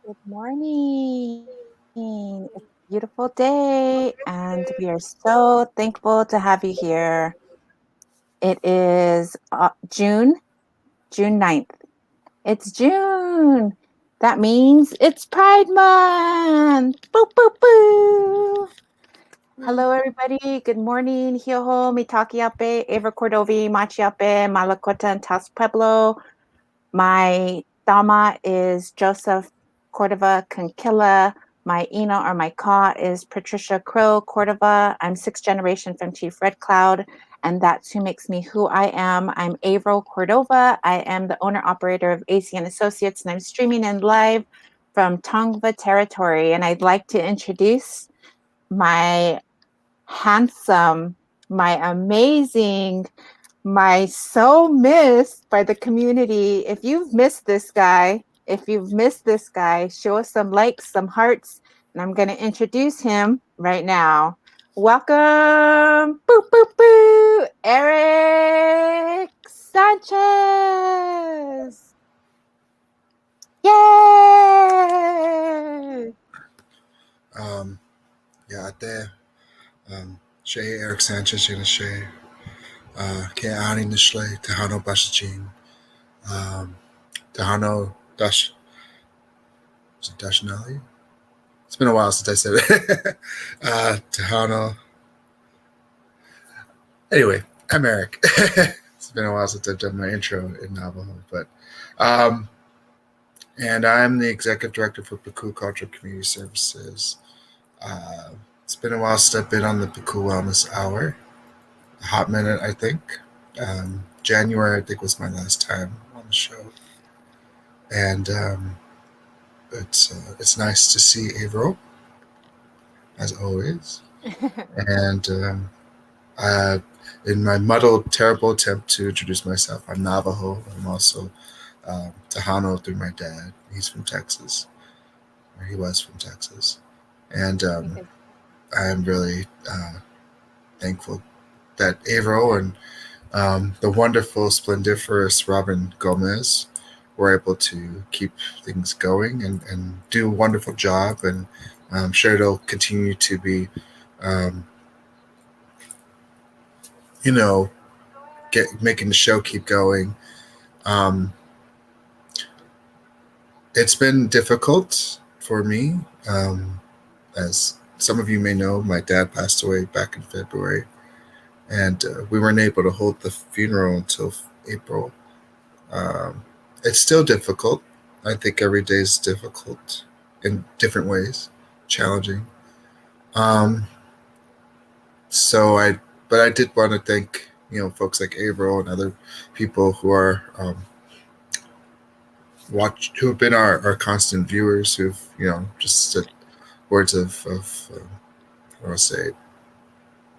Good morning. It's a beautiful day, and we are so thankful to have you here. It is June 9th. It's June. That means it's Pride Month. Boo, boo, boo. Hello, everybody. Good morning. Hioho, Mitakiape, Eva Cordovi, Machiape, Malakota, and Tas Pueblo. My Dama is Joseph Cordova Conquilla. My Ina or my Ka is Patricia Crow Cordova. I'm sixth generation from Chief Red Cloud, and that's who makes me who I am. I'm Avro Cordova. I am the owner operator of AC and Associates, and I'm streaming in live from Tongva territory. And I'd like to introduce my handsome, my amazing, my so missed by the community. If you've missed this guy, show us some likes, some hearts, and I'm going to introduce him right now. Welcome, boo, boo, boo, Eric Sanchez. Yay! Yeah, there. Shay Eric Sanchez in the Shay. Keani Nishle, Tehano Bashajin. Tehano Dash. Is it Dashnali? It's been a while since I said it. Tehano. Anyway, I'm Eric. It's been a while since I've done my intro in Navajo, but and I'm the executive director for Pukuu Cultural Community Services. It's been a while since I've been on the Pukuu Wellness Hour. A hot minute, I think. January, I think, was my last time on the show, and it's nice to see Avro, as always. And in my muddled, terrible attempt to introduce myself, I'm Navajo. I'm also Tejano through my dad. He's from Texas, or he was from Texas, and I am really thankful that Avro and the wonderful, splendiferous Robin Gomez were able to keep things going and do a wonderful job. And I'm sure it'll continue to be, making the show keep going. It's been difficult for me. As some of you may know, my dad passed away back in February, and we weren't able to hold the funeral until April. It's still difficult. I think every day is difficult in different ways, challenging. Um, but I did want to thank folks like Avro and other people who are who have been our constant viewers, who've just said words of how do I say it?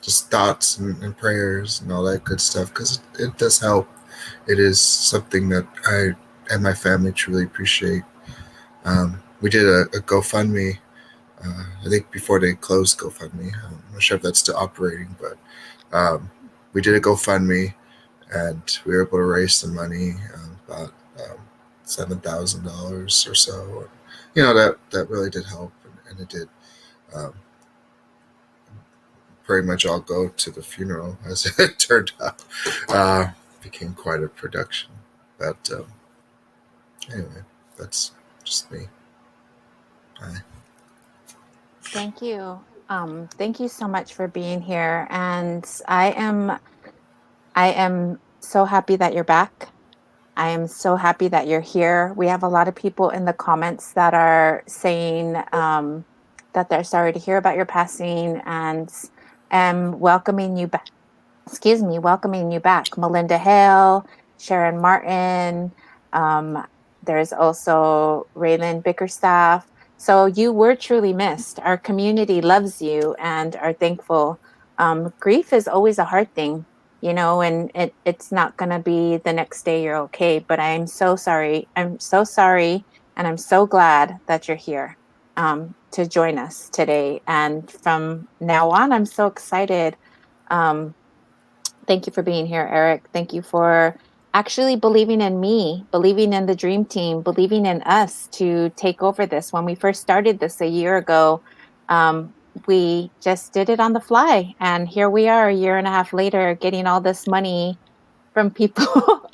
Just thoughts and prayers and all that good stuff, because it does help. It is something that I and my family truly appreciate. We did a GoFundMe. I think before they closed GoFundMe. I'm not sure if that's still operating, but we did a GoFundMe, and we were able to raise some money, about $7,000 or so. That really did help, and it did pretty much all go to the funeral, as it turned out. Became quite a production, but anyway, that's just me. Bye. Thank you. Thank you so much for being here. And I am so happy that you're back. I am so happy that you're here. We have a lot of people in the comments that are saying that they're sorry to hear about your passing, and am welcoming you back. Welcoming you back. Melinda Hale, Sharon Martin. There's also Raylan Bickerstaff. So you were truly missed. Our community loves you and are thankful. Grief is always a hard thing, and it's not going to be the next day you're okay. But I'm so sorry. I'm so sorry. And I'm so glad that you're here to join us today. And from now on, I'm so excited. Thank you for being here, Eric. Thank you for actually believing in me, believing in the dream team, believing in us to take over this. When we first started this a year ago, um, we just did it on the fly. And here we are a year and a half later, getting all this money from people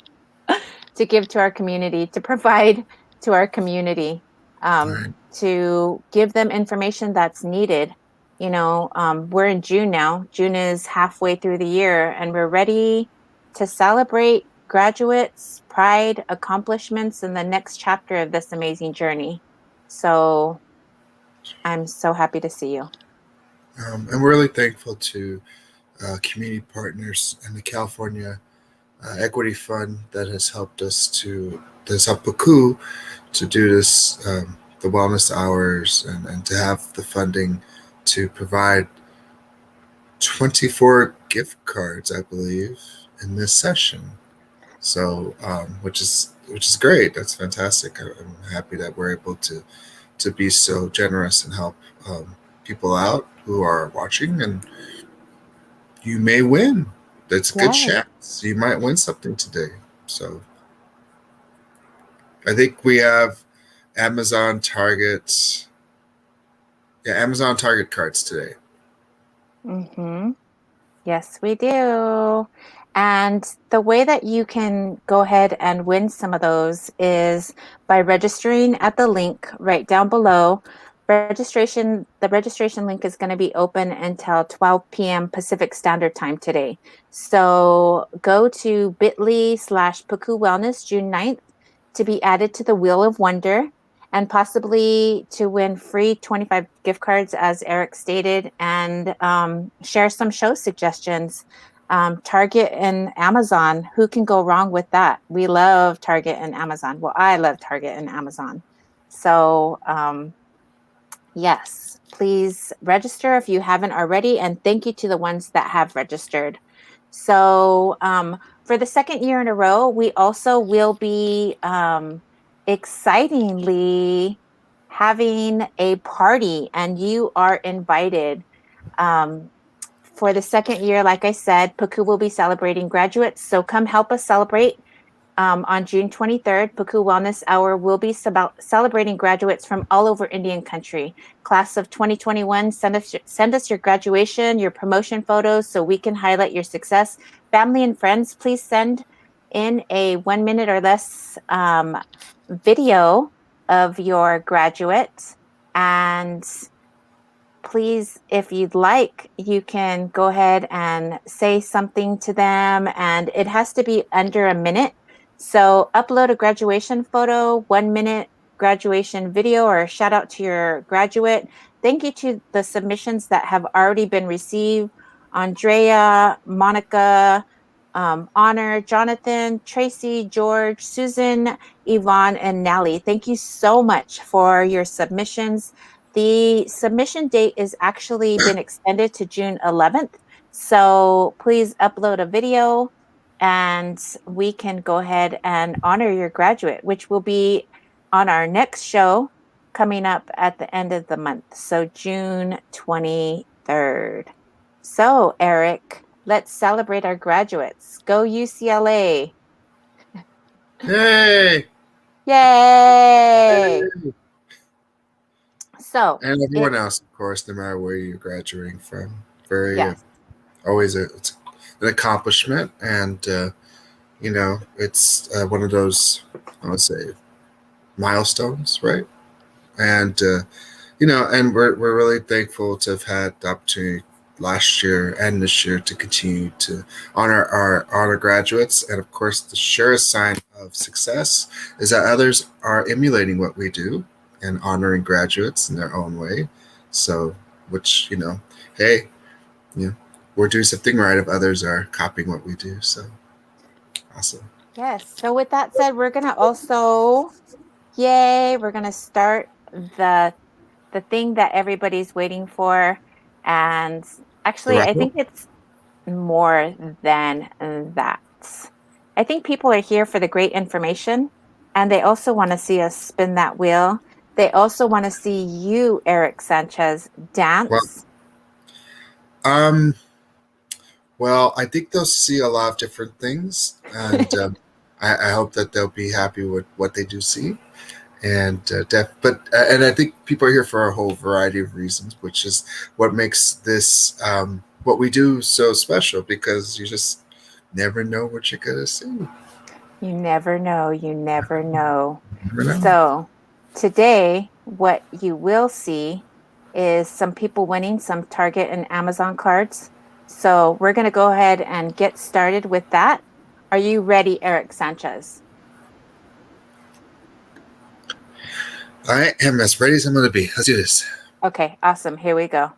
to give to our community, to provide to our community, Right. to give them information that's needed. We're in June now. June is halfway through the year, and we're ready to celebrate graduates, pride, accomplishments, and the next chapter of this amazing journey. So I'm so happy to see you. And we're really thankful to community partners in the California Equity Fund that has helped that has helped Pukuu to do this, the wellness hours, and to have the funding to provide 24 gift cards, I believe, in this session. So, which is great. That's fantastic. I'm happy that we're able to be so generous and help people out who are watching, and you may win. That's a good Yes. chance. You might win something today. So I think we have Amazon Target, yeah, Amazon Target cards today. Mm-hmm. Yes, we do. And the way that you can go ahead and win some of those is by registering at the link right down below. The registration link is going to be open until 12 p.m. Pacific Standard Time today. So go to bit.ly/Pukuu Wellness June 9th to be added to the Wheel of Wonder and possibly to win free 25 gift cards, as Eric stated, and share some show suggestions. Target and Amazon, who can go wrong with that? We love Target and Amazon. Well, I love Target and Amazon. So, yes, please register if you haven't already. And thank you to the ones that have registered. So, for the second year in a row, we also will be excitingly having a party, and you are invited. Um, for the second year, like I said, Pukuu will be celebrating graduates. So come help us celebrate. On June 23rd, Pukuu Wellness Hour will be celebrating graduates from all over Indian country. Class of 2021, send us your graduation, your promotion photos so we can highlight your success. Family and friends, please send in a 1 minute or less video of your graduate. And please, if you'd like, you can go ahead and say something to them, and it has to be under a minute. So upload a graduation photo, 1 minute graduation video, or a shout out to your graduate. Thank you to the submissions that have already been received. Andrea, Monica, Honor, Jonathan, Tracy, George, Susan, Yvonne, and Nally. Thank you so much for your submissions. The submission date is actually been extended to June 11th. So please upload a video and we can go ahead and honor your graduate, which will be on our next show coming up at the end of the month. So June 23rd. So, Eric, let's celebrate our graduates. Go UCLA. Hey! Yay! So, And everyone it, else, of course, no matter where you're graduating from. Very yes. always it's an accomplishment, and it's one of those, I would say, milestones, right? And and we're really thankful to have had the opportunity last year and this year to continue to honor graduates. And of course, the surest sign of success is that others are emulating what we do and honoring graduates in their own way. So, which hey, you know, we're doing something right if others are copying what we do. So awesome. Yes. So with that said, we're gonna also, yay, we're gonna start the thing that everybody's waiting for. And The actually, I wrap up. think it's more than that. I think people are here for the great information, and they also want to see us spin that wheel. They also want to see you, Eric Sanchez, Well, dance. um, well, I think they'll see a lot of different things, and I hope that they'll be happy with what they do see. And and I think people are here for a whole variety of reasons, which is what makes this what we do so special, because you just never know what you're gonna see. You never know. You never know. Never know. So, today, what you will see is some people winning some Target and Amazon cards. So, we're going to go ahead and get started with that. Are you ready, Eric Sanchez? I am as ready as I'm gonna be. Let's do this. Okay, awesome. Here we go.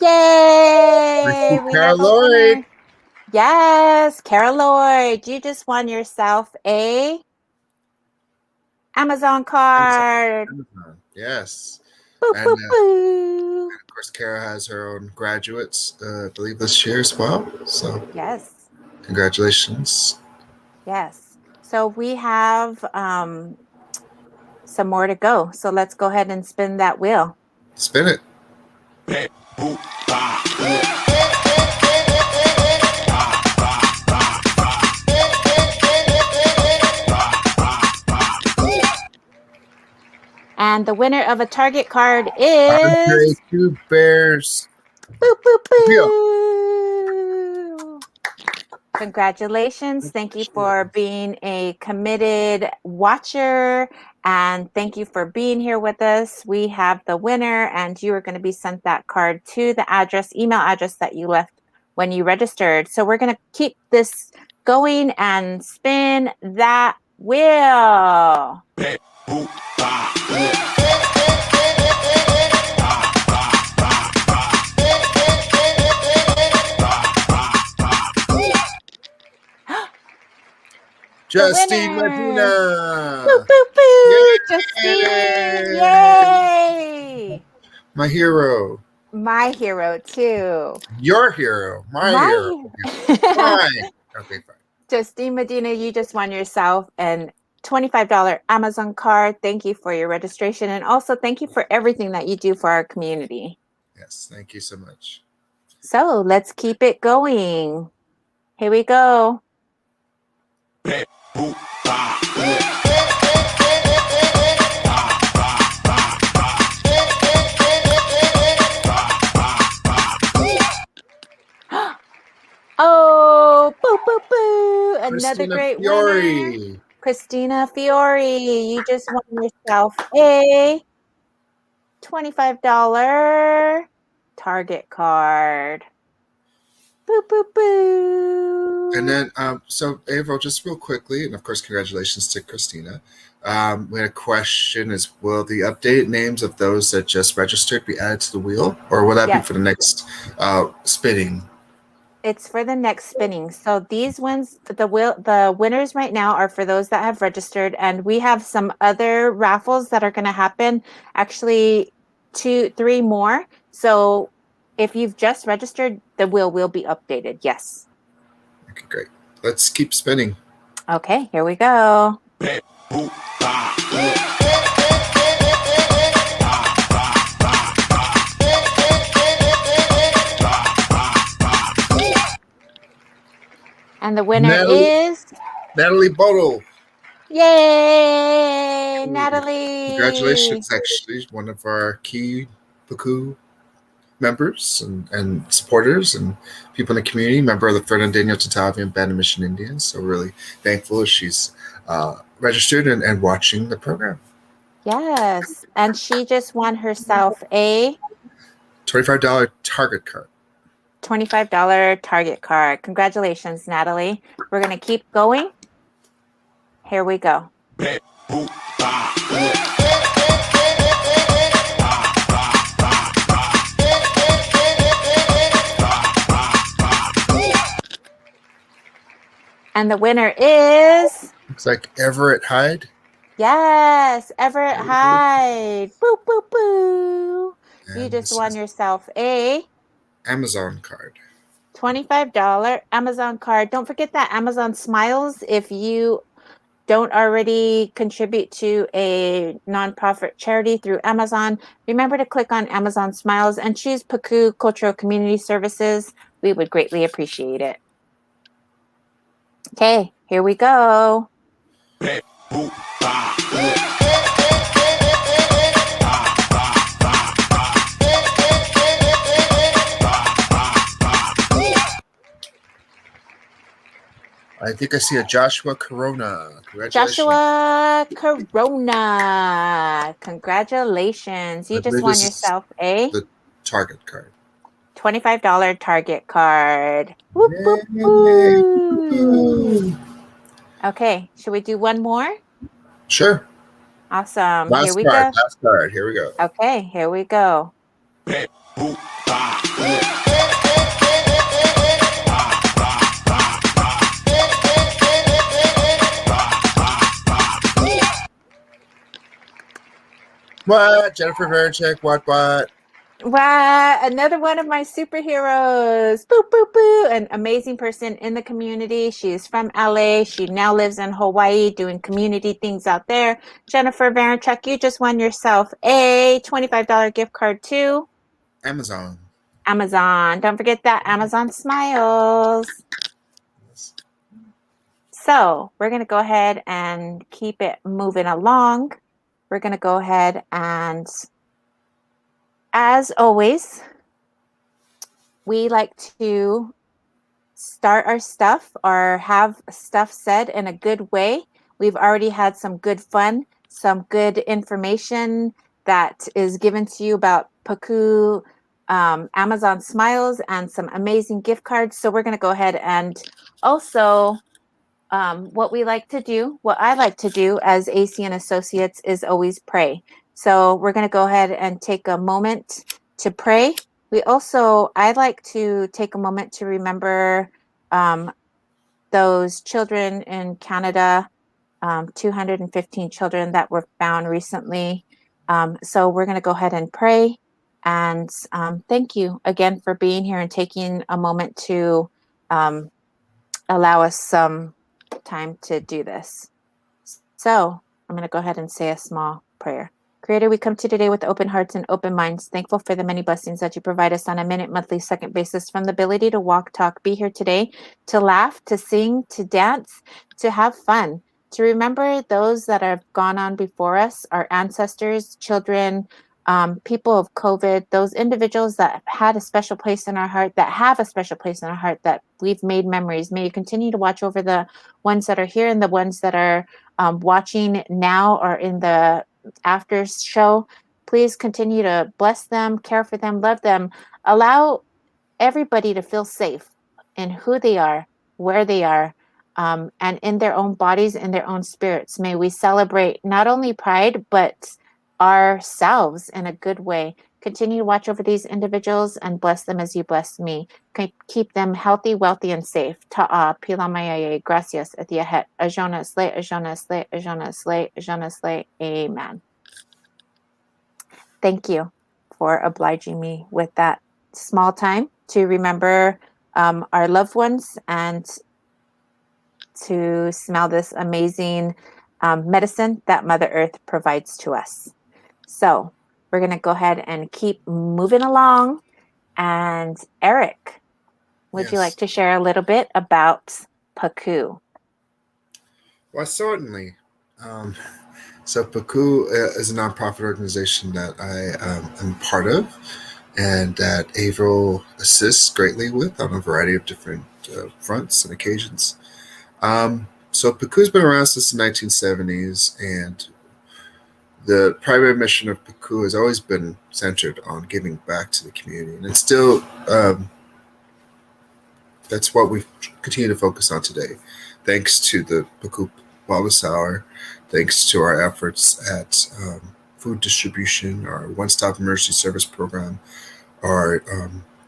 Yay! We have Carol a Lloyd. winner. Yes, Carol Lloyd, you just won yourself a Amazon Amazon. card. Amazon. Yes. Boo, And boo, boo. of course, Kara has her own graduates, I believe, this year as well. So, Yes, congratulations. yes. So we have some more to go. So let's go ahead and spin that wheel. Spin it. And the winner of a Target card Andre is Two Bears. boo, boo, Wheel. boo. Congratulations. Thank you for being a committed watcher. And thank you for being here with us. We have the winner, and you are going to be sent that card to the email address that you left when you registered. So we're going to keep this going and spin that wheel. Justine Winner. Medina. Boo, boo, boo. Yay! Justine. Yay. My hero. My hero, too. Your hero. My hero. Fine. Okay, fine. Justine Medina, you just won yourself an $25 Amazon card. Thank you for your registration. And also thank you for everything that you do for our community. Yes, thank you so much. So let's keep it going. Here we go. Oh, boo, boo, boo. Another Christina great Fiore. winner. Christina Fiore, you just won yourself a $25 Target card. Boo, boo, boo. And then, so April, just real quickly, and of course, congratulations to Christina. We had a question: is will the updated names of those that just registered be added to the wheel, or will that be Yes. for the next spinning? It's for the next spinning. So these ones, the winners right now are for those that have registered, and we have some other raffles that are going to happen. Actually, 3 more. So if you've just registered, the wheel will be updated. Yes. Okay, great. Let's keep spinning. Okay, here we go. And the winner is Natalie Bottle. Yay, Natalie. Congratulations, actually, one of our key Pukuu members and supporters and people in the community, member of the Fernandinho Tatavian Band of Mission Indians. So really thankful she's registered and watching the program. Yes, and she just won herself a $25 Target card. $25 Target card. Congratulations, Natalie. We're going to keep going. Here we go. And the winner is Looks like Everett Hyde. yes, Everett Hyde. Boo, boo, boo. And You just this won is yourself a Amazon card. $25 Amazon card. Don't forget that Amazon Smiles. If you don't already contribute to a nonprofit charity through Amazon, remember to click on Amazon Smiles and choose Pukuu Cultural Community Services. We would greatly appreciate it. Okay, here we go. I think I see a Joshua Corona. Congratulations. Joshua Corona. Congratulations. You I just believe won this is yourself a the Target card. $25 Target card. Whoop, whoop, Yay. whoop. Okay, should we do one more? Sure. Awesome. Here Last we card. go. Last card. Here we go. Okay, here we go. What? Jennifer Verichek. What? Wow, another one of my superheroes. Boo, boo, boo. An amazing person in the community. She's from LA. She now lives in Hawaii doing community things out there. Jennifer Varenchuk, you just won yourself a $25 gift card to Amazon. Amazon. Don't forget that Amazon Smiles. So we're going to go ahead and keep it moving along. We're going to go ahead and, as always, we like to start our stuff or have stuff said in a good way. We've already had some good fun, some good information that is given to you about Pukuu, Amazon Smiles, and some amazing gift cards. So we're going to go ahead and also what we like to do, what I like to do as AC and Associates is always pray. So we're going to go ahead and take a moment to pray. I'd like to take a moment to remember those children in Canada, 215 children that were found recently. So we're going to go ahead and pray. And thank you again for being here and taking a moment to allow us some time to do this. So I'm going to go ahead and say a small prayer. Creator, we come to today with open hearts and open minds, thankful for the many blessings that you provide us on a minute, monthly, second basis, from the ability to walk, talk, be here today, to laugh, to sing, to dance, to have fun, to remember those that have gone on before us, our ancestors, children, people of COVID, those individuals that had a special place in our heart, that have a special place in our heart, that we've made memories. May you continue to watch over the ones that are here and the ones that are watching now or in the after show. Please continue to bless them, care for them, love them. Allow everybody to feel safe in who they are, where they are, and in their own bodies, in their own spirits. May we celebrate not only Pride, but ourselves in a good way. Continue to watch over these individuals and bless them as you bless me. Keep them healthy, wealthy, and safe. Ta'a, pila mayaye, gracias, etiahet, ajona slay, ajona slay, ajona slay, ajona slay. Amen. Thank you for obliging me with that small time to remember our loved ones and to smell this amazing medicine that Mother Earth provides to us. So we're going to go ahead and keep moving along. And Eric, would you like to share a little bit about Pukuu? Well, certainly. So Pukuu is a nonprofit organization that I am part of, and that Averill assists greatly with on a variety of different fronts and occasions. So Pukuu's been around since the 1970s, and the primary mission of Pukuu has always been centered on giving back to the community, and it's still that's what we continue to focus on today, thanks to the Pukuu Wellness Hour, thanks to our efforts at food distribution, our one-stop emergency service program, our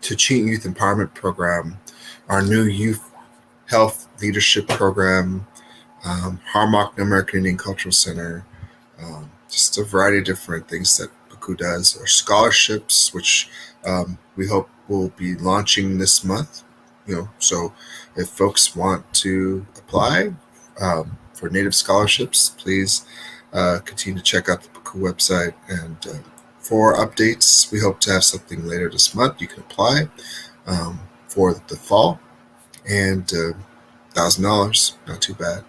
Tichin Youth Empowerment Program, our new youth health leadership program, Harmock American Indian Cultural Center, just a variety of different things that Pukuu does. Our scholarships, which we hope will be launching this month. So if folks want to apply, for Native scholarships, please continue to check out the Pukuu website. And for updates, we hope to have something later this month. You can apply for the fall, and $1,000, not too bad.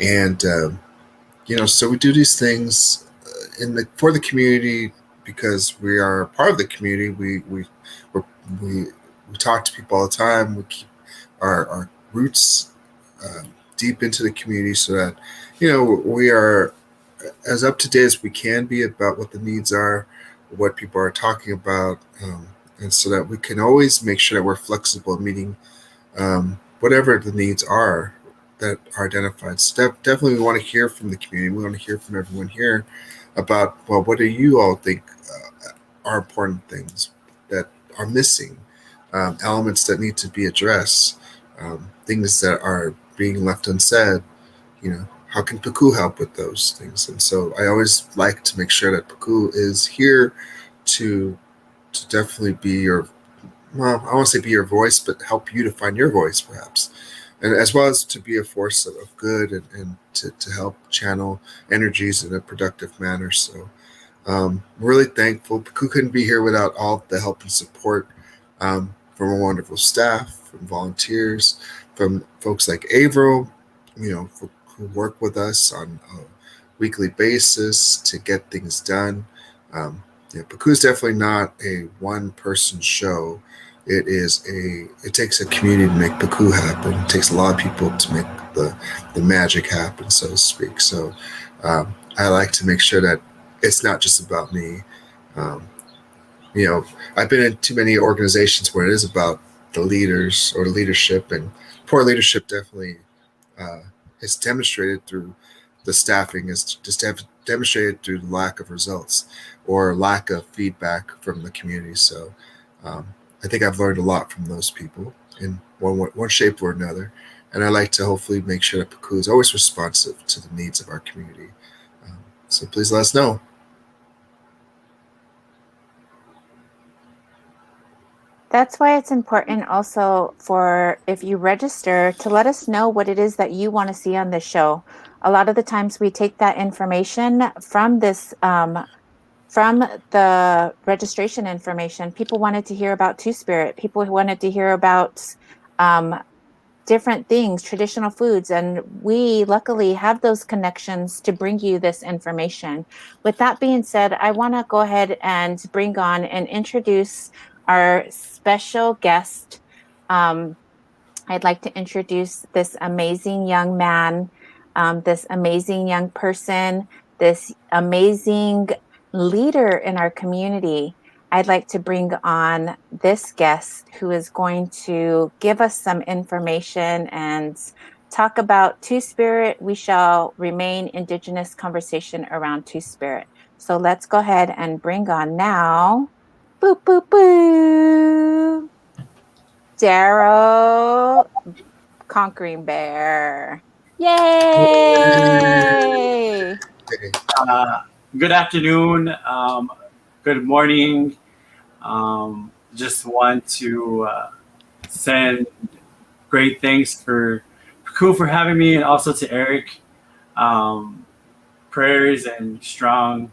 And so we do these things for the community because we are part of the community. We're, we we talk to people all the time. We keep our roots uh, deep into the community so that we are as up to date as we can be about what the needs are, what people are talking about, and so that we can always make sure that we're flexible in meeting whatever the needs are that are identified. So definitely, we want to hear from the community. We want to hear from everyone here about, well, what do you all think are important things that are missing, elements that need to be addressed, things that are being left unsaid. How can Pukuu help with those things? And so I always like to make sure that Pukuu is here to definitely be your, well, I won't say be your voice, but help you to find your voice, perhaps. And as well as to be a force of good, and to help channel energies in a productive manner. So really thankful. Pukuu couldn't be here without all the help and support from a wonderful staff, from volunteers, from folks like Avro, who work with us on a weekly basis to get things done. Pukuu is definitely not a one-person show. It takes a community to make Pukuu happen. It takes a lot of people to make the magic happen, so to speak. So I like to make sure that it's not just about me. Um, I've been in too many organizations where it is about the leaders or the leadership, and poor leadership definitely uh, is demonstrated through the staffing, is just demonstrated through the lack of results or lack of feedback from the community. So I think I've learned a lot from those people in one shape or another, and I like to hopefully make sure that Pukuu is always responsive to the needs of our community. So please let us know. That's why it's important also for if you register to let us know what it is that you want to see on this show. A lot of the times we take that information from this from the registration information. People wanted to hear about Two Spirit. People wanted to hear about um, different things, traditional foods. And we luckily have those connections to bring you this information. With that being said, I want to go ahead and bring on and introduce our special guest. Um, I'd like to introduce this amazing young man, this amazing young person, this amazing leader in our community. I'd like to bring on this guest who is going to give us some information and talk about Two Spirit. We shall remain Indigenous conversation around Two Spirit. So let's go ahead and bring on now. Boo, boo, boo. Daryl Conquering Bear. Yay! Uh, Good afternoon. Good morning. Just want to send great thanks for Pukuu for having me, and also to Eric. Um, Prayers and strong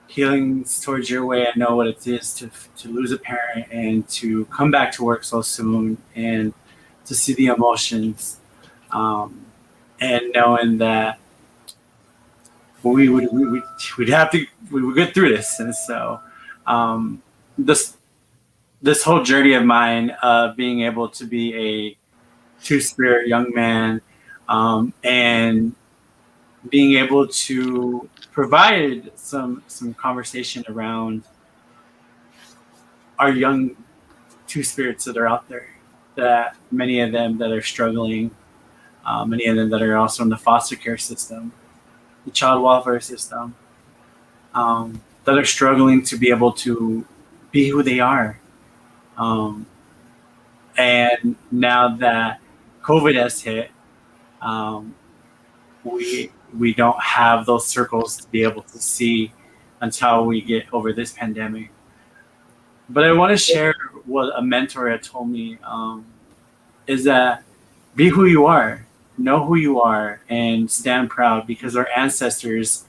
healings towards your way. I know what it is to lose a parent and to come back to work so soon, and to see the emotions, um, and knowing that we'd have to we would get through this. And so um, this this whole journey of mine of being able to be a two-spirit young man, and being able to provide some conversation around our young two spirits that are out there, that many of them that are struggling, many of them that are also in the foster care system, the child welfare system, that are struggling to be able to be who they are. Um, and now that COVID has hit, um, we don't have those circles to be able to see until we get over this pandemic. But I want to share what a mentor had told me, is that be who you are. know who you are and stand proud, because our ancestors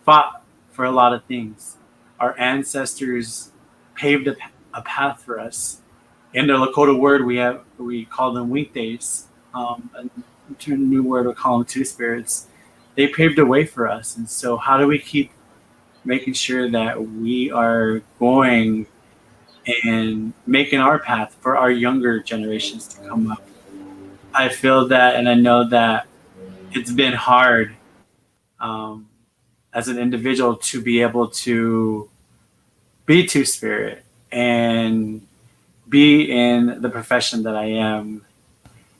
fought for a lot of things. Our ancestors paved a path for us. In the Lakota word, we call them weekdays. And to a new word, we call them two spirits. They paved a way for us, and so how do we keep making sure that we are going and making our path for our younger generations to come up? I feel that, and I know that it's been hard, um, as an individual to be able to be two spirit and be in the profession that I am.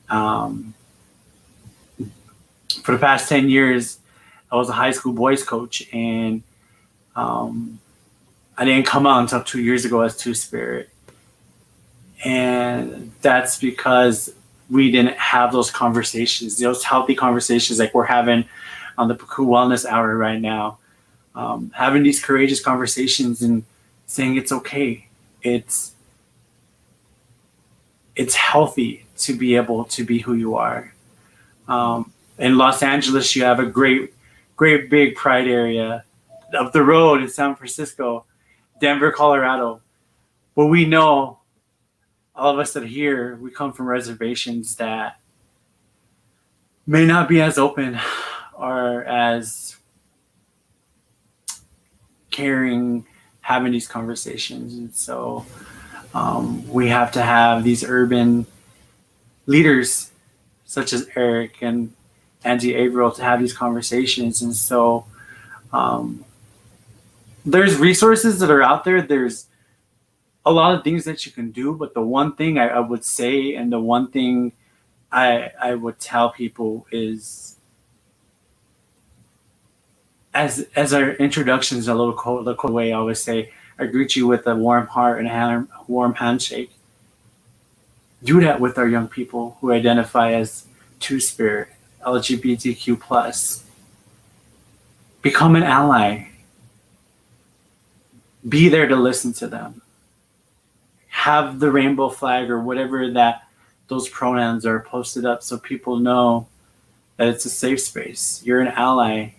Um, for the past 10 years, I was a high school boys coach, and um, I didn't come out until 2 years ago as two spirit. And that's because we didn't have those conversations, those healthy conversations like we're having on the Pukuu Wellness Hour right now. Having these courageous conversations and saying it's okay. It's healthy to be able to be who you are. In Los Angeles, you have a great big pride area. Up the road in San Francisco, Denver, Colorado. But we know, all of us that are here, we come from reservations that may not be as open or as caring, having these conversations. And so we have to have these urban leaders such as Eric and Angie Averill to have these conversations. And so there's resources that are out there. There's a lot of things that you can do, but the one thing I would say, and the one thing I would tell people is, as our introductions, a little cold way, I always say, I greet you with a warm heart and a warm handshake. Do that with our young people who identify as two spirit, LGBTQ+. Become an ally. Be there to listen to them. Have the rainbow flag or whatever that those pronouns are posted up so people know that it's a safe space. You're an ally.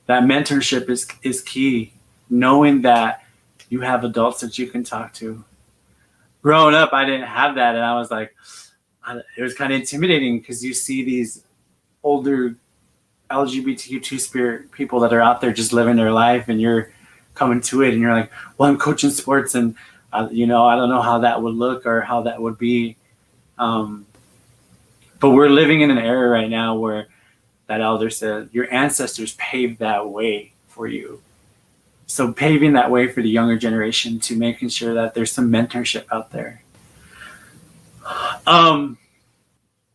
That mentorship is key. Knowing that you have adults that you can talk to. Growing up, I didn't have that, and I was like, it was kind of intimidating because you see these older LGBTQ2 spirit people that are out there just living their life, and you're coming to it, and you're like, well, I'm coaching sports, and I don't know how that would look or how that would be. But we're living in an era right now where that elder said, your ancestors paved that way for you. So paving that way for the younger generation to making sure that there's some mentorship out there.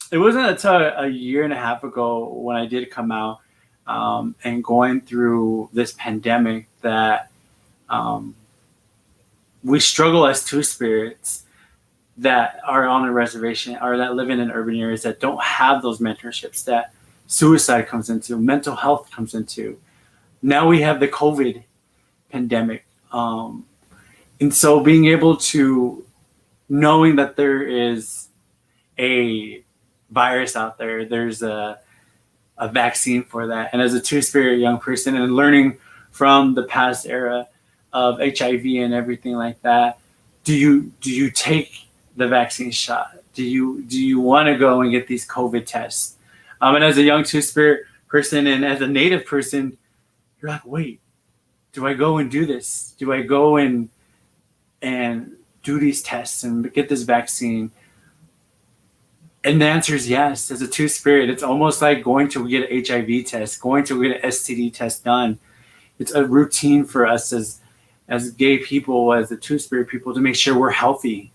It wasn't until a year and a half ago when I did come out and going through this pandemic that we struggle as two spirits that are on a reservation or that live in urban areas that don't have those mentorships, that suicide comes into, mental health comes into. Now we have the COVID pandemic. And so being able to, knowing that there is a virus out there, there's a vaccine for that. And as a two-spirit young person and learning from the past era of HIV and everything like that, do you take the vaccine shot? Do you want to go and get these COVID tests? And as a young two-spirit person and as a Native person, you're like, wait, do I go and do this? Do I go and do these tests and get this vaccine? And the answer is yes. As a two-spirit, it's almost like going to get an HIV test, going to get an STD test done. It's a routine for us as gay people, as the two-spirit people, to make sure we're healthy.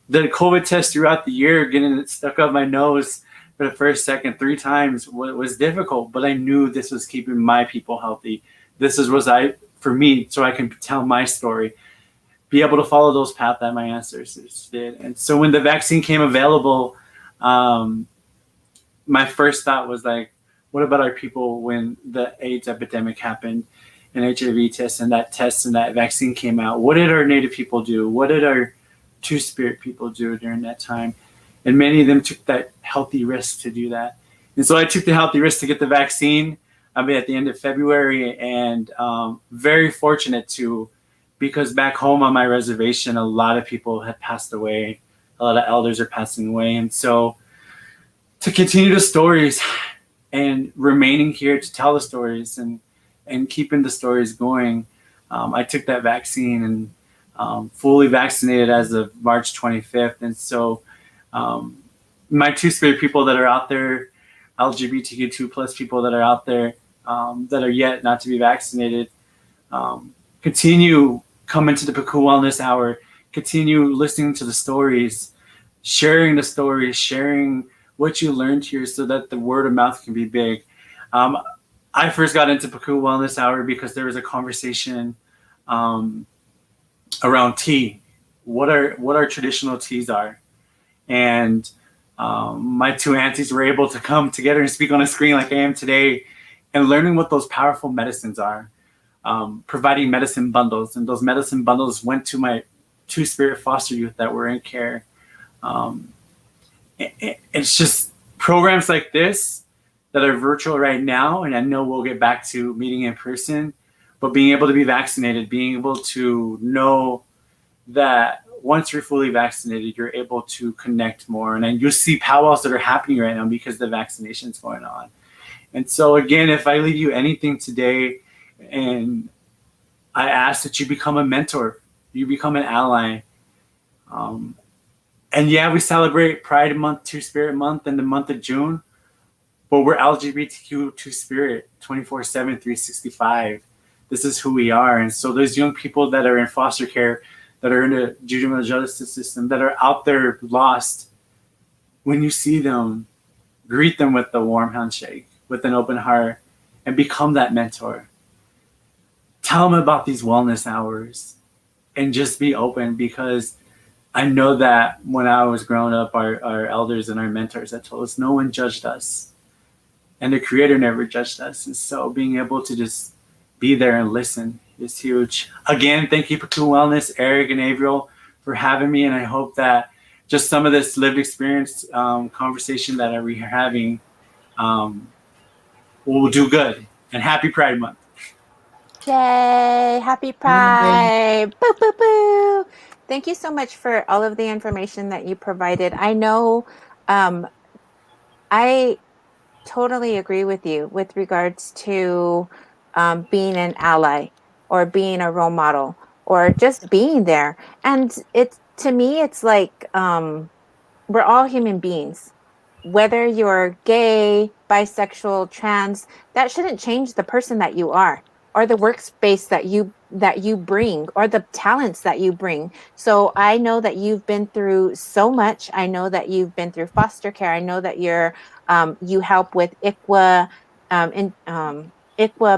The COVID test throughout the year, getting it stuck up my nose for the first, second, 3 times was difficult, but I knew this was keeping my people healthy. This was for me, so I can tell my story, be able to follow those paths that my ancestors did. And so when the vaccine came available, my first thought was like, what about our people when the AIDS epidemic happened and HIV test and that vaccine came out? What did our Native people do? What did our two-spirit people do during that time? And many of them took that healthy risk to do that. And so I took the healthy risk to get the vaccine. I mean, at the end of February, and very fortunate to, because back home on my reservation, a lot of people had passed away. A lot of elders are passing away, and so to continue the stories and remaining here to tell the stories and keeping the stories going, I took that vaccine and fully vaccinated as of March 25th, and so my two-spirit people that are out there, LGBTQ2 plus people that are out there that are yet not to be vaccinated, continue coming to the Pukuu Wellness Hour, continue listening to the stories, sharing the stories, sharing what you learned here so that the word of mouth can be big. I first got into Pukuu Wellness Hour because there was a conversation around tea. What our traditional teas are, and my two aunties were able to come together and speak on a screen like I am today, and learning what those powerful medicines are, providing medicine bundles, and those medicine bundles went to my two-spirit foster youth that were in care. It's just programs like this that are virtual right now, and I know we'll get back to meeting in person, but being able to be vaccinated, being able to know that once you're fully vaccinated, you're able to connect more. And then you see powwows that are happening right now because the vaccination's going on. And so again, if I leave you anything today, and I ask that you become a mentor, you become an ally. And yeah, we celebrate Pride Month, Two-Spirit Month, in the month of June, but we're LGBTQ Two-Spirit 24/7, 365. This is who we are. And so those young people that are in foster care, that are in the juvenile justice system, that are out there lost, when you see them, greet them with a warm handshake, with an open heart, and become that mentor. Tell them about these wellness hours and just be open, because I know that when I was growing up, our elders and our mentors had told us no one judged us, and the Creator never judged us. And so being able to just be there and listen is huge. Again, thank you, Pukuu Wellness, Eric and Avriel, for having me. And I hope that just some of this lived experience conversation that we're having will do good. And happy Pride Month. Yay! Happy Pride! Boo, boo, boo! Thank you so much for all of the information that you provided. I know I totally agree with you with regards to being an ally or being a role model or just being there. And it's, to me, it's like we're all human beings. Whether you're gay, bisexual, trans, that shouldn't change the person that you are, or the workspace that you bring, or the talents that you bring. So I know that you've been through so much. I know that you've been through foster care. I know that you help with ICWA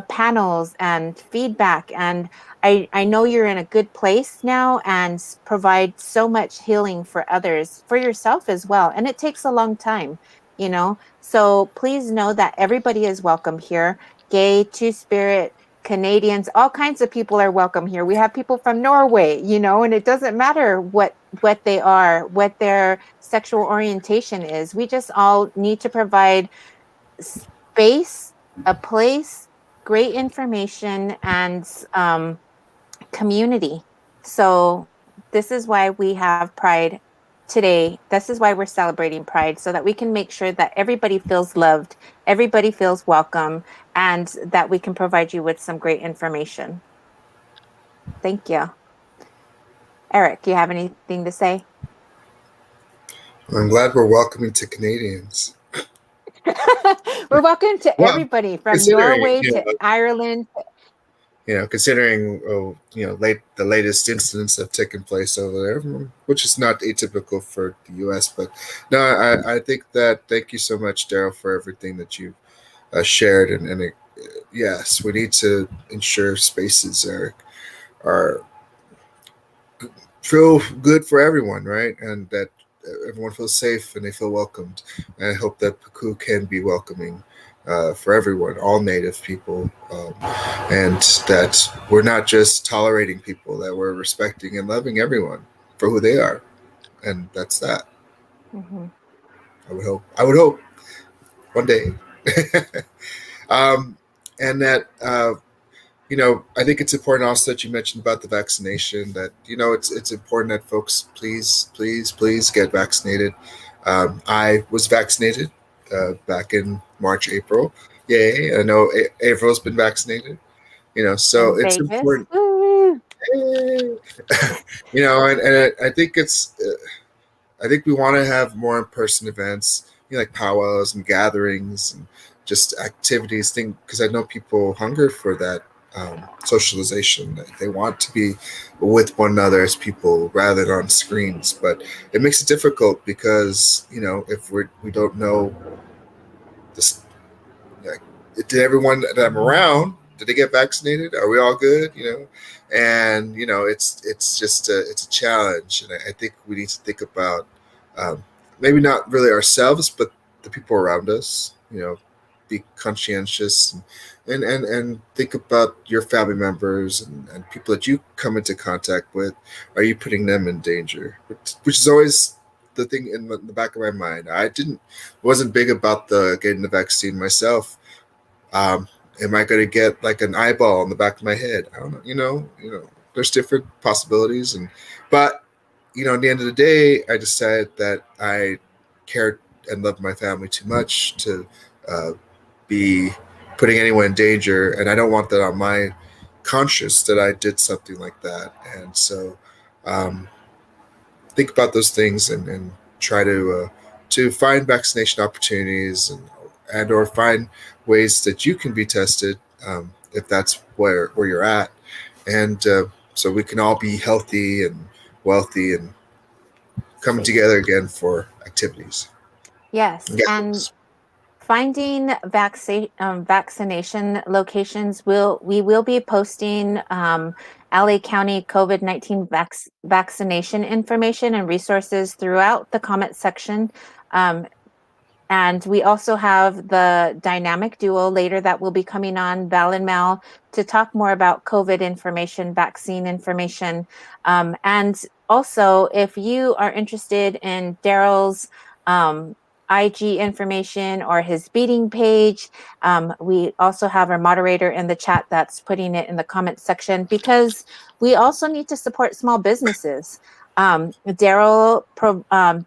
panels and feedback, and I know you're in a good place now and provide so much healing for others, for yourself as well. And it takes a long time, you know. So please know that everybody is welcome here. Gay, Two-Spirit, Canadians, all kinds of people are welcome here. We have people from Norway, you know, and it doesn't matter what they are, what their sexual orientation is. We just all need to provide space, a place, great information, and community. So this is why we have Pride today. This is why we're celebrating Pride, so that we can make sure that everybody feels loved, everybody feels welcome, and that we can provide you with some great information. Thank you. Eric, you have anything to say? I'm glad we're welcoming to Canadians. We're welcome to Well, everybody from considering Norway to Ireland. Considering the latest incidents have taken place over there, which is not atypical for the U.S. But no, I think that thank you so much, Daryl, for everything that you shared, and yes, we need to ensure spaces are feel good for everyone, right? And that everyone feels safe and they feel welcomed. And I hope that Pukuu can be welcoming for everyone, all Native people, and that we're not just tolerating people, that we're respecting and loving everyone for who they are. And that's that. Mm-hmm. I would hope. I would hope one day. um, and that I think it's important also that you mentioned about the vaccination. That it's important that folks please get vaccinated. I was vaccinated back in March, April. Yay! I know April's been vaccinated. So In it's Vegas. important. Woo! And I think I think we want to have more in-person events, like powwows and gatherings and just activities. Because I know people hunger for that socialization. They want to be with one another as people rather than on screens. But it makes it difficult because if we don't know this, like, did everyone that I'm around, did they get vaccinated? Are we all good? And it's just it's a challenge, and I think we need to think about um, maybe not really ourselves, but the people around us. Be conscientious and think about your family members and people that you come into contact with. Are you putting them in danger? Which is always the thing in the back of my mind. I wasn't big about the getting the vaccine myself. um, am I going to get like an eyeball on the back of my head? I don't know. There's different possibilities, but at the end of the day, I decided that I cared and loved my family too much to uh, be putting anyone in danger, and I don't want that on my conscience that I did something like that. And so, um, think about those things and try to find vaccination opportunities and or find ways that you can be tested, if that's where you're at, and so we can all be healthy and wealthy and coming Safe. together again for activities. Yes, and Yes. finding vaccination locations. We will be posting LA County COVID-19 vaccination information and resources throughout the comment section. Um, And we also have the dynamic duo later that will be coming on, Val and Mel, to talk more about COVID information, vaccine information. And also, if you are interested in Daryl's IG information or his beating page, we also have our moderator in the chat that's putting it in the comment section, because we also need to support small businesses. Daryl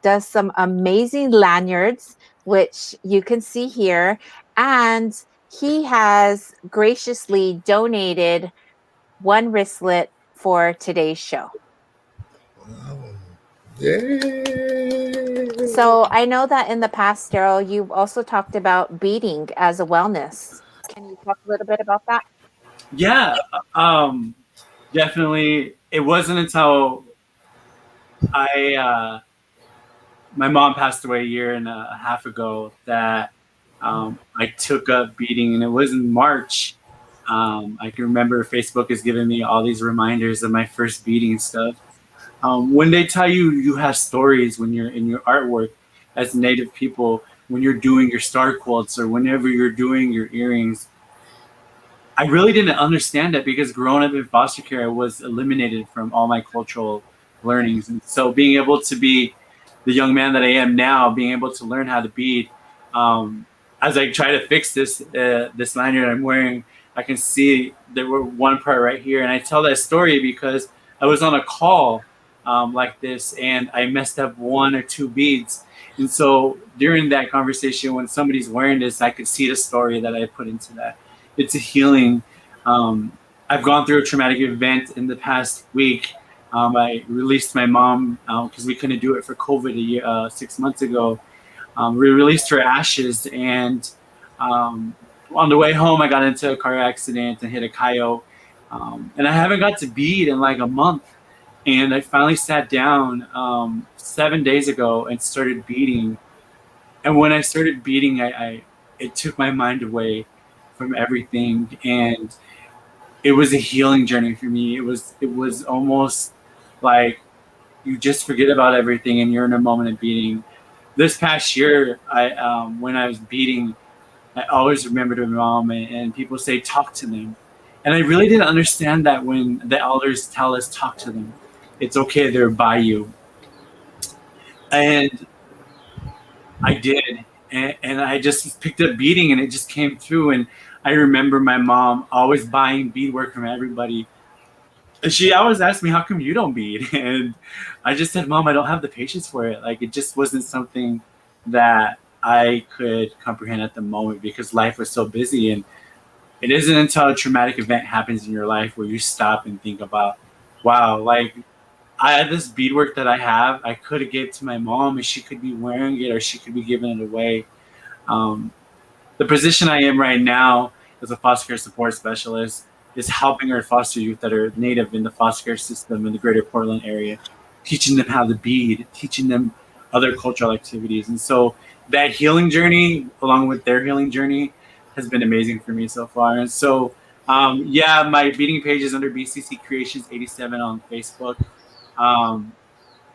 does some amazing lanyards, which you can see here. And he has graciously donated one wristlet for today's show. Wow. Yay! So I know that in the past, Daryl, you've also talked about beading as a wellness. Can you talk a little bit about that? Yeah, um, definitely. It wasn't until I my mom passed away a year and a half ago that I took up beading, and it was in March. I can remember Facebook is giving me all these reminders of my first beading stuff. When they tell you you have stories when you're in your artwork as Native people, when you're doing your star quilts or whenever you're doing your earrings, I really didn't understand that because growing up in foster care, I was eliminated from all my cultural learnings. And so being able to be the young man that I am now, being able to learn how to bead, um, as I try to fix this lanyard I'm wearing, I can see there were one part right here, and I tell that story because I was on a call like this, and I messed up one or two beads. And so during that conversation, when somebody's wearing this, I could see the story that I put into that. It's a healing. Um, I've gone through a traumatic event in the past week. I released my mom because we couldn't do it for COVID 6 months ago. We released her ashes, and on the way home, I got into a car accident and hit a coyote. And I haven't got to bead in like a month. And I finally sat down 7 days ago and started beading. And when I started beading, I it took my mind away from everything, and it was a healing journey for me. It was almost like you just forget about everything and you're in a moment of beating. This past year, I when I was beating, I always remembered my mom, and people say talk to them, and I really didn't understand that when the elders tell us talk to them, it's okay, they're by you. And I did, and I just picked up beading, and it just came through. And I remember my mom always buying beadwork from everybody. And she always asked me, "How come you don't bead?" And I just said, "Mom, I don't have the patience for it. Like it just wasn't something that I could comprehend at the moment because life was so busy." And it isn't until a traumatic event happens in your life where you stop and think about, "Wow, like I had this beadwork that I have. I could have gave it to my mom, and she could be wearing it, or she could be giving it away." Um, the position I am right now as a foster care support specialist is helping our foster youth that are native in the foster care system in the greater Portland area, teaching them how to bead, teaching them other cultural activities. And so that healing journey, along with their healing journey, has been amazing for me so far. And so, yeah, my beading page is under BCC Creations 87 on Facebook. Um,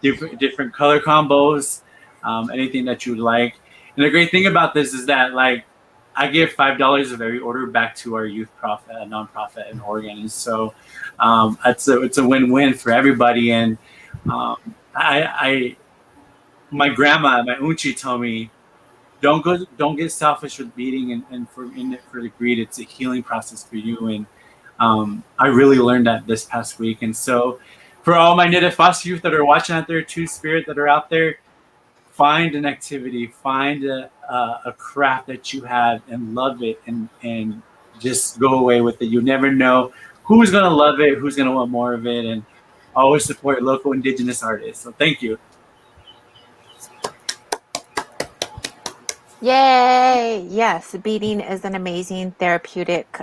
different color combos, anything that you would like. And the great thing about this is that like I give $5 of every order back to our youth profit, a nonprofit in Oregon, and so it's a win-win for everybody. And um, I my grandma, my unchi, told me don't get selfish with beating and for in it for the greed. It's a healing process for you, and I really learned that this past week. And so, for all my native foster youth that are watching out there, Two Spirit that are out there, find an activity, find a craft that you have and love it, and just go away with it. You never know who's gonna love it, who's gonna want more of it, and always support local indigenous artists. So thank you. Yay! Yes, beading is an amazing therapeutic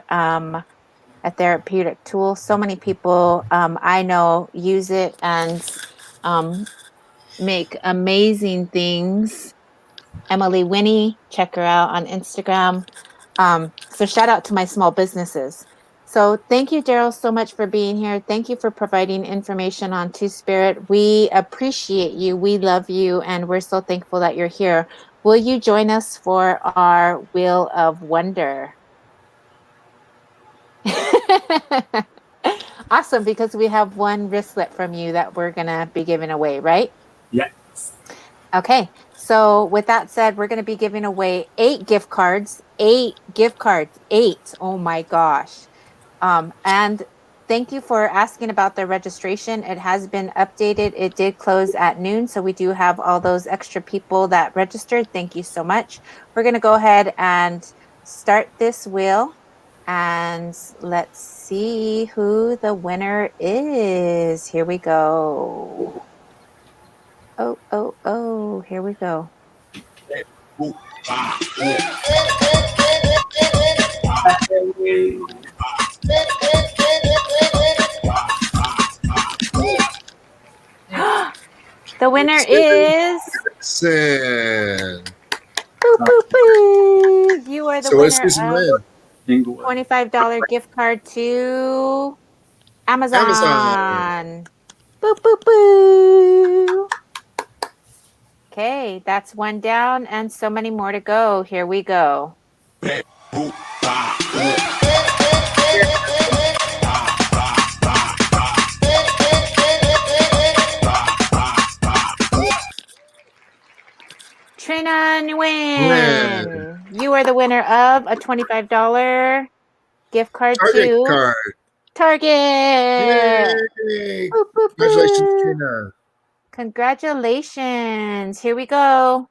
a therapeutic tool. So many people I know use it and make amazing things. Emily Winnie, check her out on Instagram. So shout out to my small businesses. So thank you, Daryl, so much for being here. Thank you for providing information on Two Spirit. We appreciate you. We love you. And we're so thankful that you're here. Will you join us for our Wheel of Wonder? Awesome, because we have one wristlet from you that we're going to be giving away, right? Yes. Okay. So with that said, we're going to be giving away 8 gift cards. 8 gift cards. 8. Oh my gosh. And thank you for asking about the registration. It has been updated. It did close at noon. So we do have all those extra people that registered. Thank you so much. We're going to go ahead and start this wheel. And let's see who the winner is. Here we go. Oh, here we go. The winner is Listen. Boo, boo, boo. You are the So what's winner this of win? $25 gift card to Amazon. Amazon. Boo, boo, boo. Okay, that's one down and so many more to go. Here we go. Trina Nguyen, you are the winner of a $25 gift card to Card. Target. Yay! Boop, boop, Congratulations, boop. Trina. Congratulations. Here we go.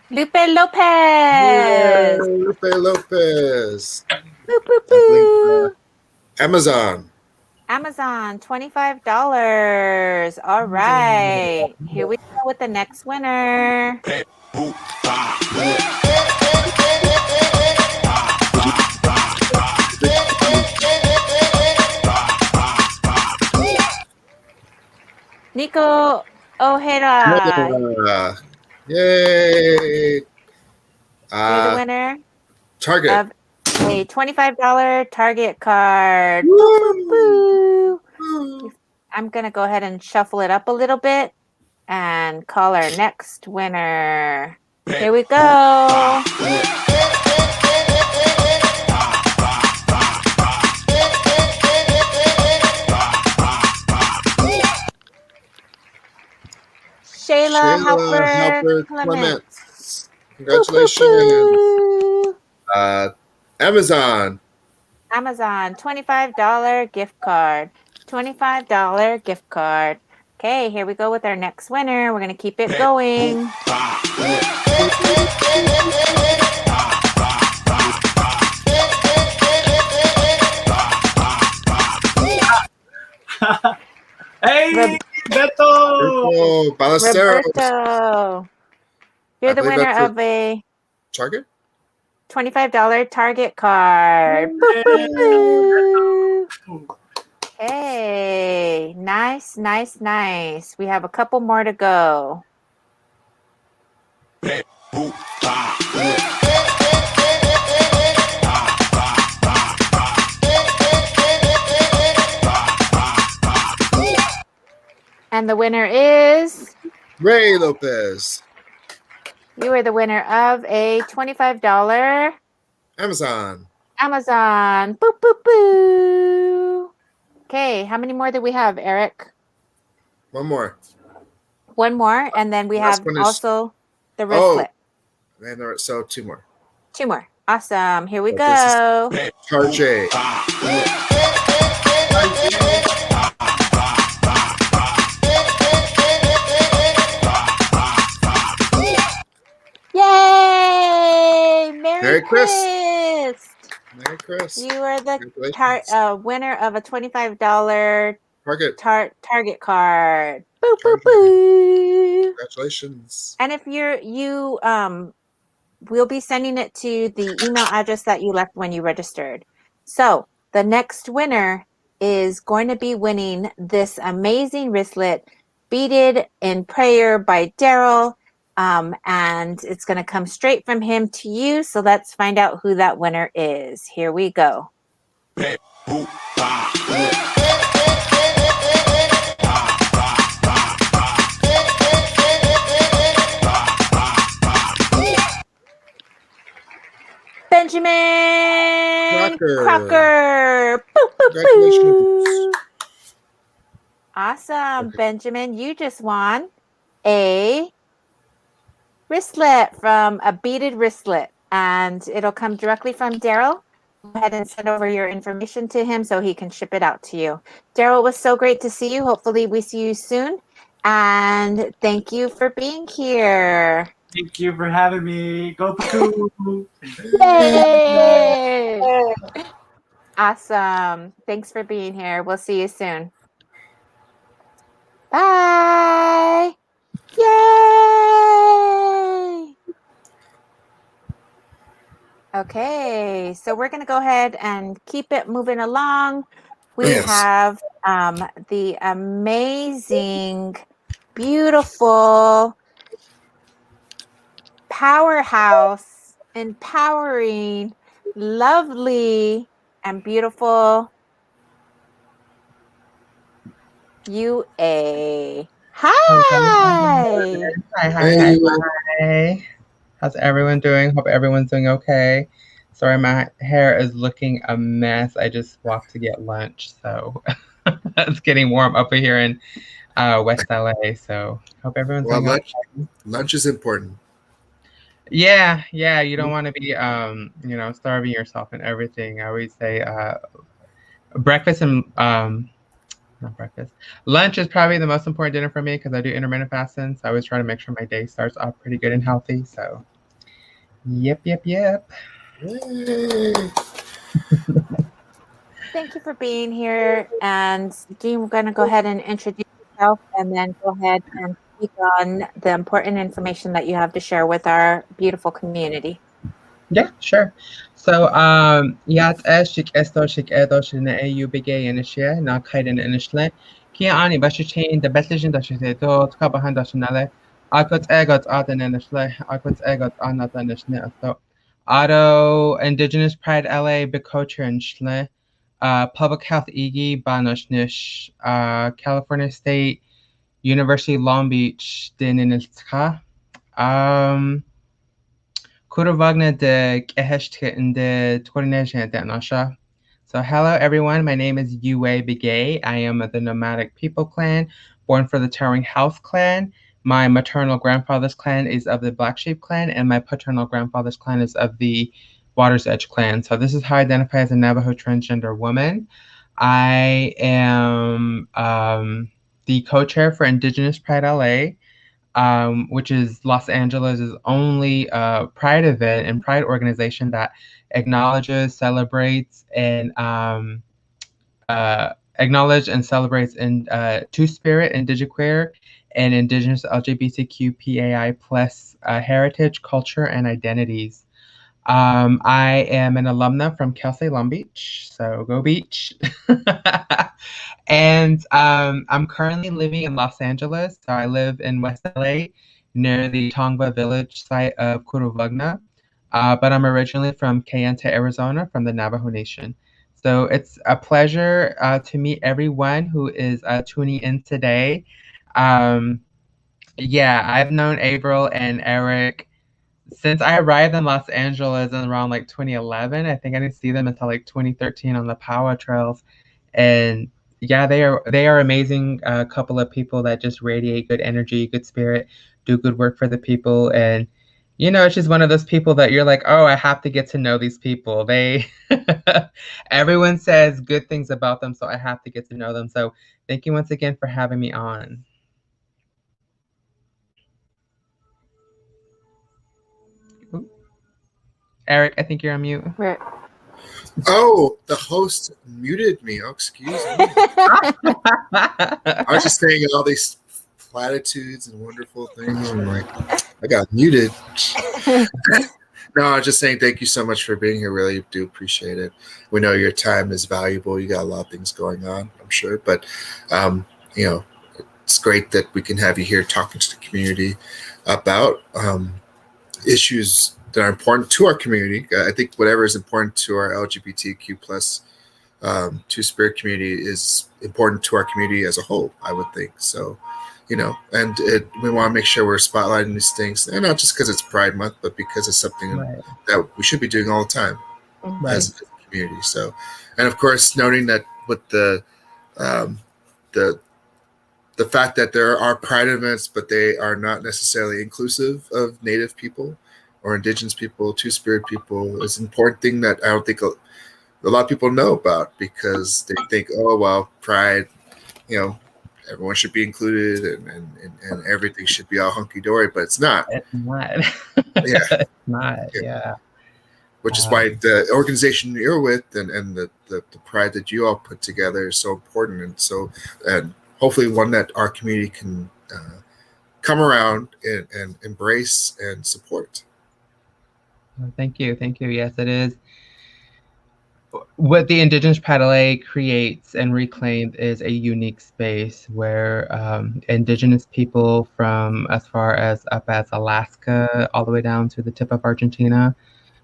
Lupe Lopez. Yay, Lupe Lopez. Boop, boop, boop. Amazon. Amazon, $25. All right. Here we go with the next winner. Nico Ojeda. Yay! You're the winner Target. of a $25 Target card. Boo, boo, boo. I'm going to go ahead and shuffle it up a little bit and call our next winner. Here we go. Shayla Helper Clement. Clements. Poo, poo, Congratulations. poo. Amazon. Amazon, $25 gift card. $25 gift card. Okay, here we go with our next winner. We're going to keep it going. Hey, Beto! Oh, Ballesteros. Roberto. You're I the believe winner that's of a Target. $25 Target card. Boop, boop, boop. Hey, nice, nice, nice. We have a couple more to go. And the winner is... Ray Lopez. You are the winner of a $25 Amazon. Amazon. Boop, boop, boo. Okay, how many more do we have, Eric? One more. One more, and then we Last have one is- also the wristlet. And there, so two more. Two more. Awesome. Here we This go. Target. Yay! Merry Chris. Chris! Merry Chris. You are the Congratulations. winner of a $25 Target. Target card. Boo, boo, Target. boo. Congratulations. And if we'll be sending it to the email address that you left when you registered. So the next winner is going to be winning this amazing wristlet, Beaded in Prayer by Daryl. And it's going to come straight from him to you. So let's find out who that winner is. Here we go. Benjamin Crocker. Boop, boop, boop. Awesome, Benjamin. You just won a wristlet from a beaded wristlet, and it'll come directly from Daryl. Go ahead and send over your information to him so he can ship it out to you. Daryl, it was so great to see you. Hopefully we see you soon. And thank you for being here. Thank you for having me. Go Pukuu. Yay! Awesome. Thanks for being here. We'll see you soon. Bye. Yay! Okay, so we're going to go ahead and keep it moving along. We have the amazing, beautiful, powerhouse, empowering, lovely, and beautiful UA. Hi! Hi. How's everyone doing? Hope everyone's doing okay. Sorry, my hair is looking a mess. I just walked to get lunch, so it's getting warm up here in West LA. So hope everyone's doing okay. Lunch is important. Yeah. You don't want to be, starving yourself and everything. I always say breakfast and not breakfast. Lunch is probably the most important dinner for me because I do intermittent fasting. So I always try to make sure my day starts off pretty good and healthy. So, yep. Yay. Thank you for being here. And Dean, we're going to go ahead and introduce yourself and then go ahead and speak on the important information that you have to share with our beautiful community. Yeah, sure. So, yat shik esto shik edo shine eu bige inishia na kaiden inishle. Kia ani bashin the betlishin da shite do kabahan da shinale. Akut egot aden inishle. Akut egot anatan ishne asto. Auto Indigenous Pride LA Bicotra and Shle. Public Health Igi Banoshnish. California State University Long Beach Dininiltka. Kuravagna de Keheshtka in the Torneja de Nasha. So hello everyone, my name is Yue Bigay. I am of the Nomadic People Clan, born for the Towering House Clan, My maternal grandfather's clan is of the Black Sheep clan, and my paternal grandfather's clan is of the Water's Edge clan. So this is how I identify as a Navajo transgender woman. I am the co-chair for Indigenous Pride LA, which is Los Angeles' only Pride event and Pride organization that acknowledges, celebrates, and celebrates in Two-Spirit, Indigiqueer, and Indigenous LGBTQPAI plus heritage, culture, and identities. I am an alumna from Cal State Long Beach, so go Beach. And I'm currently living in Los Angeles. So I live in West LA near the Tongva Village site of Curuvagna. But I'm originally from Kayenta, Arizona, from the Navajo Nation. So it's a pleasure to meet everyone who is tuning in today. Yeah, I've known Avril and Eric since I arrived in Los Angeles in around like 2011. I think I didn't see them until like 2013 on the Power Trails. And yeah, they are amazing couple of people that just radiate good energy, good spirit, do good work for the people. And it's just one of those people that you're like, oh, I have to get to know these people. They everyone says good things about them, so I have to get to know them. So thank you once again for having me on. Ooh. Eric, I think you're on mute. Oh, the host muted me. Oh, excuse me. I was just saying all these platitudes and wonderful things. And like, I got muted. No, I was just saying thank you so much for being here. Really do appreciate it. We know your time is valuable. You got a lot of things going on, I'm sure. But, it's great that we can have you here talking to the community about issues that are important to our community. I think whatever is important to our LGBTQ plus Two-Spirit community is important to our community as a whole, I would think. So, and we want to make sure we're spotlighting these things, and not just because it's Pride Month, but because it's something that we should be doing all the time as a community. So, and of course, noting that with the fact that there are Pride events, but they are not necessarily inclusive of Native people or Indigenous people, Two-Spirit people, is an important thing that I don't think a lot of people know about, because they think, oh, well, Pride, everyone should be included and everything should be all hunky-dory, but it's not. It's not. Yeah. It's not, yeah. Which is why the organization you're with and the Pride that you all put together is so important, and hopefully one that our community can come around and embrace and support. Thank you. Yes, it is. What the Indigenous Pride LA creates and reclaims is a unique space where Indigenous people from as far as up as Alaska all the way down to the tip of Argentina,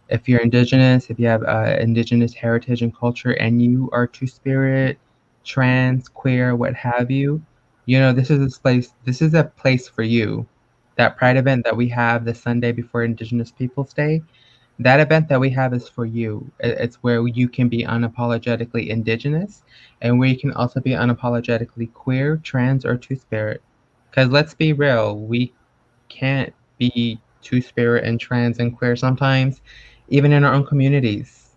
if you're Indigenous, if you have Indigenous heritage and culture, and you are Two-Spirit, trans, queer, what have you, this is a place for you. That Pride event that we have the Sunday before Indigenous Peoples Day, that event that we have is for you. It's where you can be unapologetically Indigenous, and where you can also be unapologetically queer, trans, or Two-Spirit. Because let's be real, we can't be Two-Spirit and trans and queer sometimes, even in our own communities.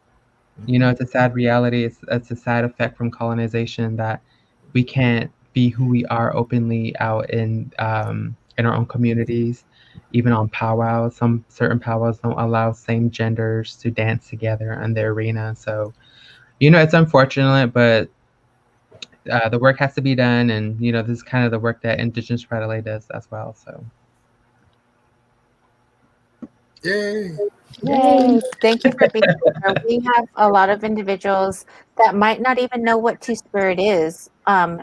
It's a sad reality. It's a sad effect from colonization that we can't be who we are openly out in our own communities. Even on powwows, some certain powwows don't allow same genders to dance together in the arena. So, it's unfortunate, but the work has to be done. And, this is kind of the work that Indigenous Pride LA does as well. So. Yay. Thank you for being here. We have a lot of individuals that might not even know what Two-Spirit is.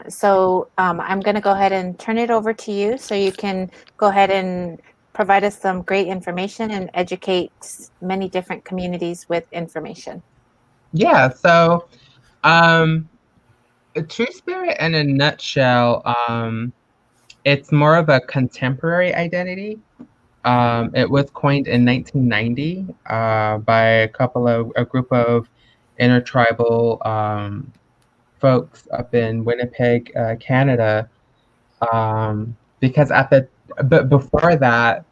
So I'm going to go ahead and turn it over to you so you can go ahead and provide us some great information and educate many different communities with information. Yeah, so Two-Spirit in a nutshell, it's more of a contemporary identity. It was coined in 1990 by a group of intertribal folks up in Winnipeg, Canada, because at the but before that,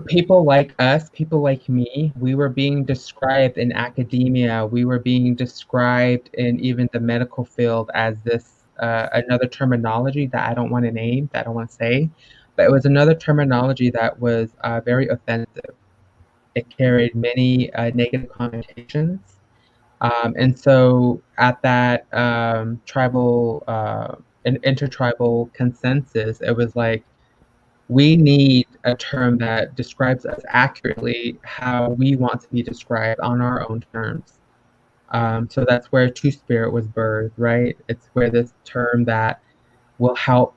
people like us, people like me, we were being described in academia, we were being described in even the medical field as this another terminology that I don't want to name, that I don't want to say, but it was another terminology that was very offensive. It carried many negative connotations. And so at that tribal intertribal consensus, it was like, we need a term that describes us accurately how we want to be described on our own terms. So that's where Two Spirit was birthed, right? It's where this term that will help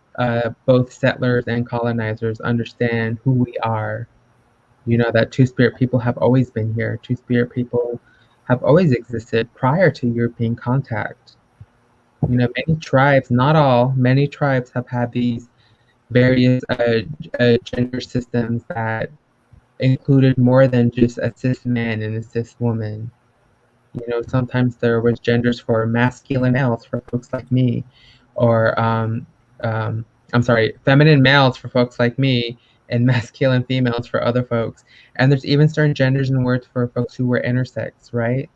both settlers and colonizers understand who we are. You know, that Two Spirit people have always been here. Two Spirit people have always existed prior to European contact. You know, many tribes, not all, many tribes have had these various gender systems that included more than just a cis man and a cis woman. You know, sometimes there was genders for masculine males for folks like me, or um, I'm sorry, feminine males for folks like me, and masculine females for other folks. And there's even certain genders and words for folks who were intersex, right?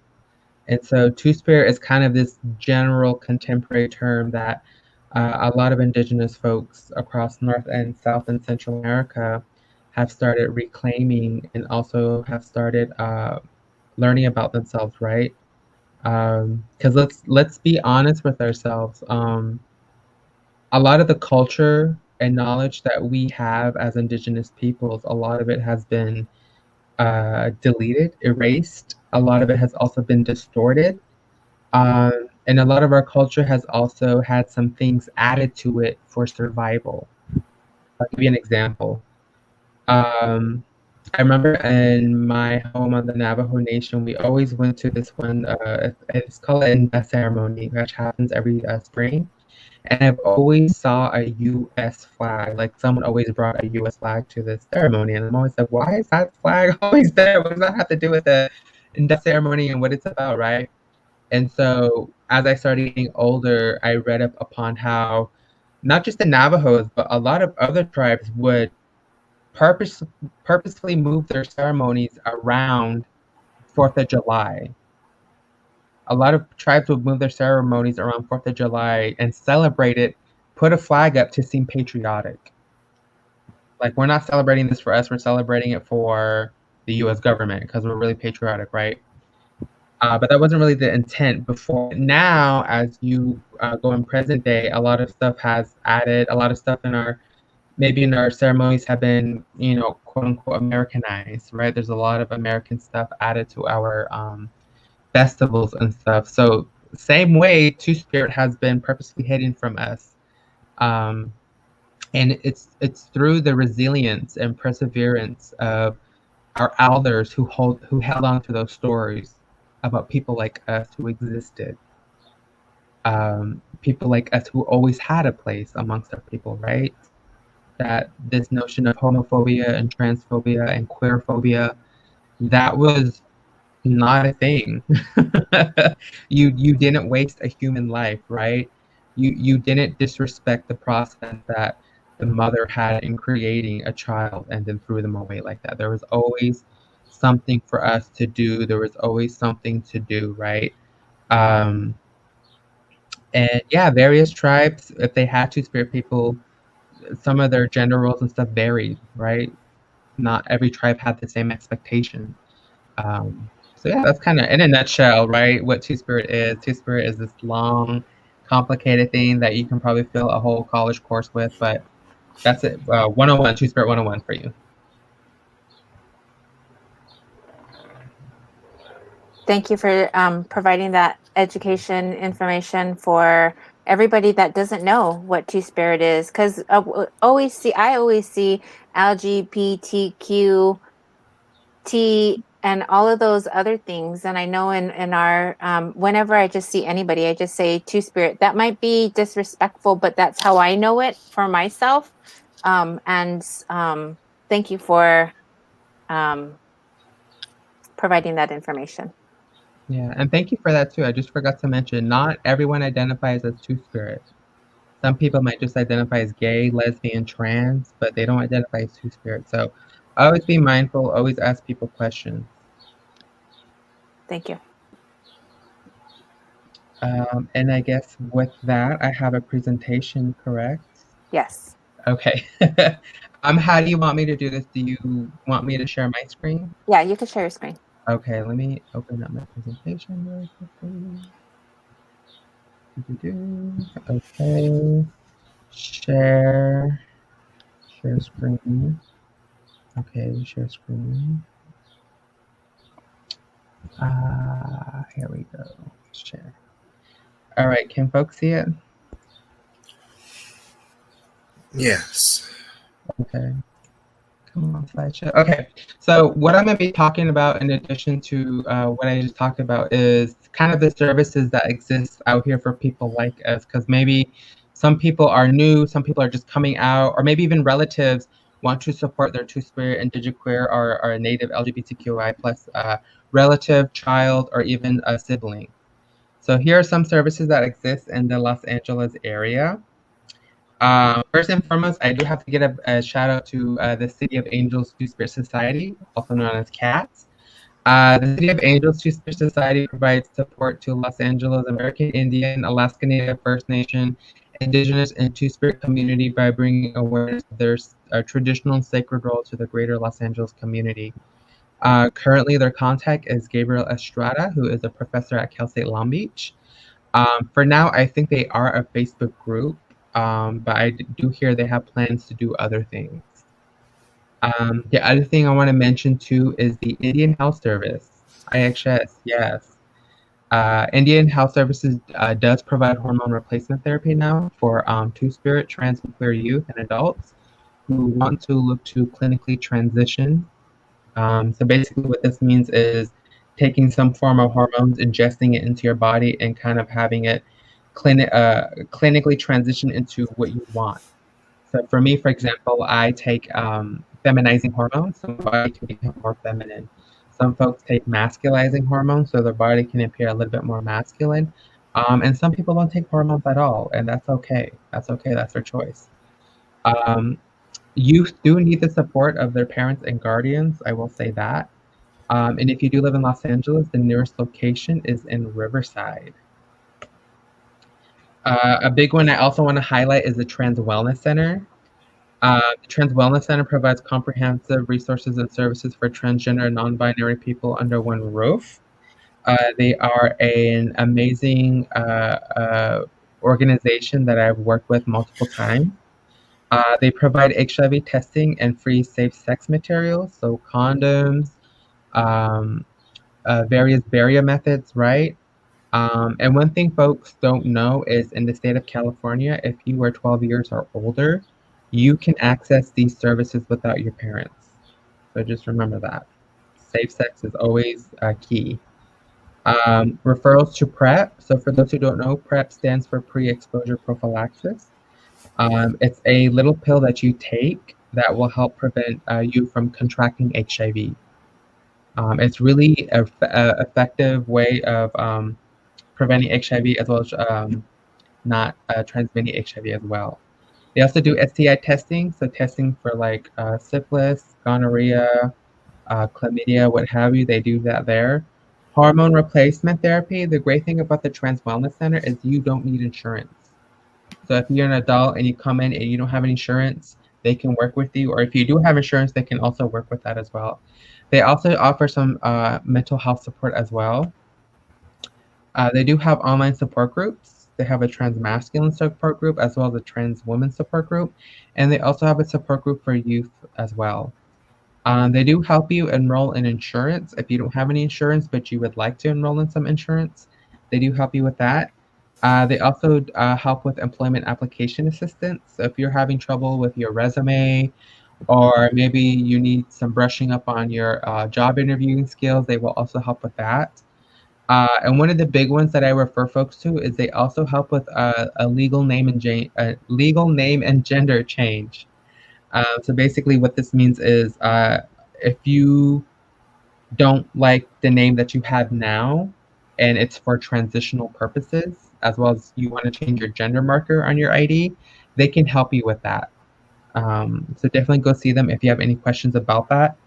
And so Two Spirit is kind of this general contemporary term that a lot of indigenous folks across North and South and Central America have started reclaiming and also have started learning about themselves, right? Because let's be honest with ourselves. A lot of the culture and knowledge that we have as indigenous peoples, a lot of it has been deleted, erased. A lot of it has also been distorted. And a lot of our culture has also had some things added to it for survival. I'll give you an example. Um, I remember in my home on the Navajo Nation, we always went to this one, it's called an Inda ceremony, which happens every spring. And I've always saw a U.S. flag, like someone always brought a U.S. flag to this ceremony. And I'm always like, why is that flag always there? What does that have to do with the Inda ceremony and what it's about, right? And so as I started getting older, I read up upon how not just the Navajos, but a lot of other tribes would purpose, purposefully move their ceremonies around 4th of July. A lot of tribes would move their ceremonies around 4th of July and celebrate it, put a flag up to seem patriotic. Like, we're not celebrating this for us, we're celebrating it for the US government because we're really patriotic, right? But that wasn't really the intent before. Now, as you go in present day, a lot of stuff has added, a lot of stuff in our, maybe in our ceremonies have been, you know, quote unquote Americanized, right? There's a lot of American stuff added to our festivals and stuff. So same way, Two Spirit has been purposely hidden from us. Um, and it's through the resilience and perseverance of our elders who held on to those stories about people like us who existed, people like us who always had a place amongst our people, right? That this notion of homophobia and transphobia and queerphobia, that was not a thing. You didn't waste a human life, right? You didn't disrespect the process that the mother had in creating a child and then threw them away like that. There was always something for us to do. There was always something to do, right? Um, and yeah, various tribes, if they had Two Spirit people, some of their gender roles and stuff varied, right? Not every tribe had the same expectation. So yeah, that's kind of in a nutshell, right? What Two Spirit is. Two Spirit is this long, complicated thing that you can probably fill a whole college course with, but that's it. 101, Two Spirit 101 for you. Thank you for providing that education information for everybody that doesn't know what Two Spirit is, because I always see LGBTQ and all of those other things. And I know in our whenever I just see anybody, I just say Two Spirit. That might be disrespectful, but that's how I know it for myself. And thank you for providing that information. Yeah, and thank you for that too. I just forgot to mention, not everyone identifies as Two Spirit. Some people might just identify as gay, lesbian, trans, but they don't identify as two-spirit. So always be mindful, always ask people questions. Thank you. And I guess with that, I have a presentation, correct? Yes. Okay. How do you want me to do this? Do you want me to share my screen? Yeah, you can share your screen. Okay, let me open up my presentation really quickly. Okay. Share screen. Okay, share screen. Here we go. Share. All right, can folks see it? Yes. Okay. Come on, slideshow. Okay, so what I'm going to be talking about in addition to what I just talked about is kind of the services that exist out here for people like us, because maybe some people are new, some people are just coming out, or maybe even relatives want to support their two-spirit, indigiqueer, or a native LGBTQI plus relative, child, or even a sibling. So here are some services that exist in the Los Angeles area. First and foremost, I do have to give a shout out to the City of Angels Two-Spirit Society, also known as CATS. The City of Angels Two-Spirit Society provides support to Los Angeles American Indian, Alaska Native, First Nation, Indigenous, and Two-Spirit community by bringing awareness of their traditional and sacred role to the greater Los Angeles community. Currently, their contact is Gabriel Estrada, who is a professor at Cal State Long Beach. For now, I think they are a Facebook group, but I do hear they have plans to do other things. The other thing I want to mention too is the Indian Health Service, IHS, yes. Indian Health Services does provide hormone replacement therapy now for two-spirit, trans, and queer youth and adults who want to look to clinically transition. So basically what this means is taking some form of hormones, ingesting it into your body, and kind of having it clinically transition into what you want. So for me, for example, I take feminizing hormones, so my body can become more feminine. Some folks take masculizing hormones, so their body can appear a little bit more masculine. And some people don't take hormones at all, and that's okay. That's okay. That's their choice. Youth do need the support of their parents and guardians. I will say that. And if you do live in Los Angeles, the nearest location is in Riverside. A big one I also want to highlight is the Trans Wellness Center. The Trans Wellness Center provides comprehensive resources and services for transgender and non-binary people under one roof. They are an amazing organization that I've worked with multiple times. They provide HIV testing and free safe sex materials, so condoms, various barrier methods, right? And one thing folks don't know is in the state of California, if you are 12 years or older, you can access these services without your parents. So just remember that. Safe sex is always key. Referrals to PrEP. So for those who don't know, PrEP stands for pre-exposure prophylaxis. It's a little pill that you take that will help prevent you from contracting HIV. It's really an effective way of preventing HIV as well as not transmitting HIV as well. They also do STI testing, so testing for like syphilis, gonorrhea, chlamydia, what have you. They do that there. Hormone replacement therapy. The great thing about the Trans Wellness Center is you don't need insurance. So if you're an adult and you come in and you don't have any insurance, they can work with you. Or if you do have insurance, they can also work with that as well. They also offer some mental health support as well. They do have online support groups. They have a trans masculine support group as well as a trans women support group. And they also have a support group for youth as well. They do help you enroll in insurance. If you don't have any insurance, but you would like to enroll in some insurance, they do help you with that. They also help with employment application assistance. So if you're having trouble with your resume, or maybe you need some brushing up on your job interviewing skills, they will also help with that. And one of the big ones that I refer folks to is they also help with a legal name and gender change. So basically, what this means is if you don't like the name that you have now, and it's for transitional purposes, as well as you want to change your gender marker on your ID, they can help you with that. So definitely go see them if you have any questions about that.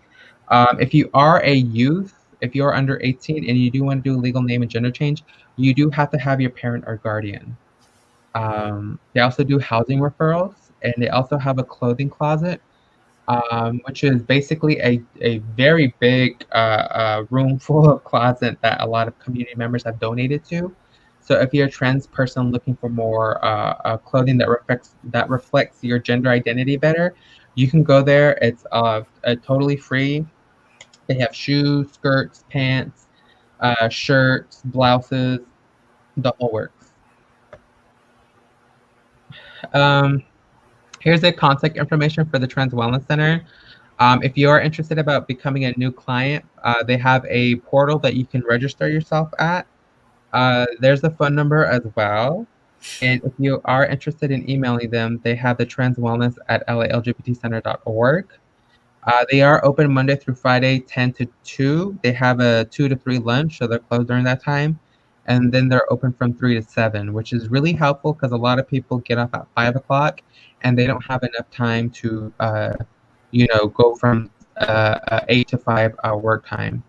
If you are a youth, if you're under 18 and you do want to do a legal name and gender change, you do have to have your parent or guardian. They also do housing referrals, and they also have a clothing closet, which is basically a very big room full of closet that a lot of community members have donated to. So if you're a trans person looking for more clothing that reflects your gender identity better, you can go there. It's totally free. They have shoes, skirts, pants, shirts, blouses, the whole works. Um, Here's the contact information for the Trans Wellness Center. If you are interested about becoming a new client, they have a portal that you can register yourself at. There's a phone number as well. And if you are interested in emailing them, they have the transwellness at lalgbtcenter.org. They are open Monday through Friday, 10 to 2. They have a 2 to 3 lunch, so they're closed during that time. And then they're open from 3 to 7, which is really helpful because a lot of people get up at 5 o'clock and they don't have enough time to, go from 8 to 5 work time.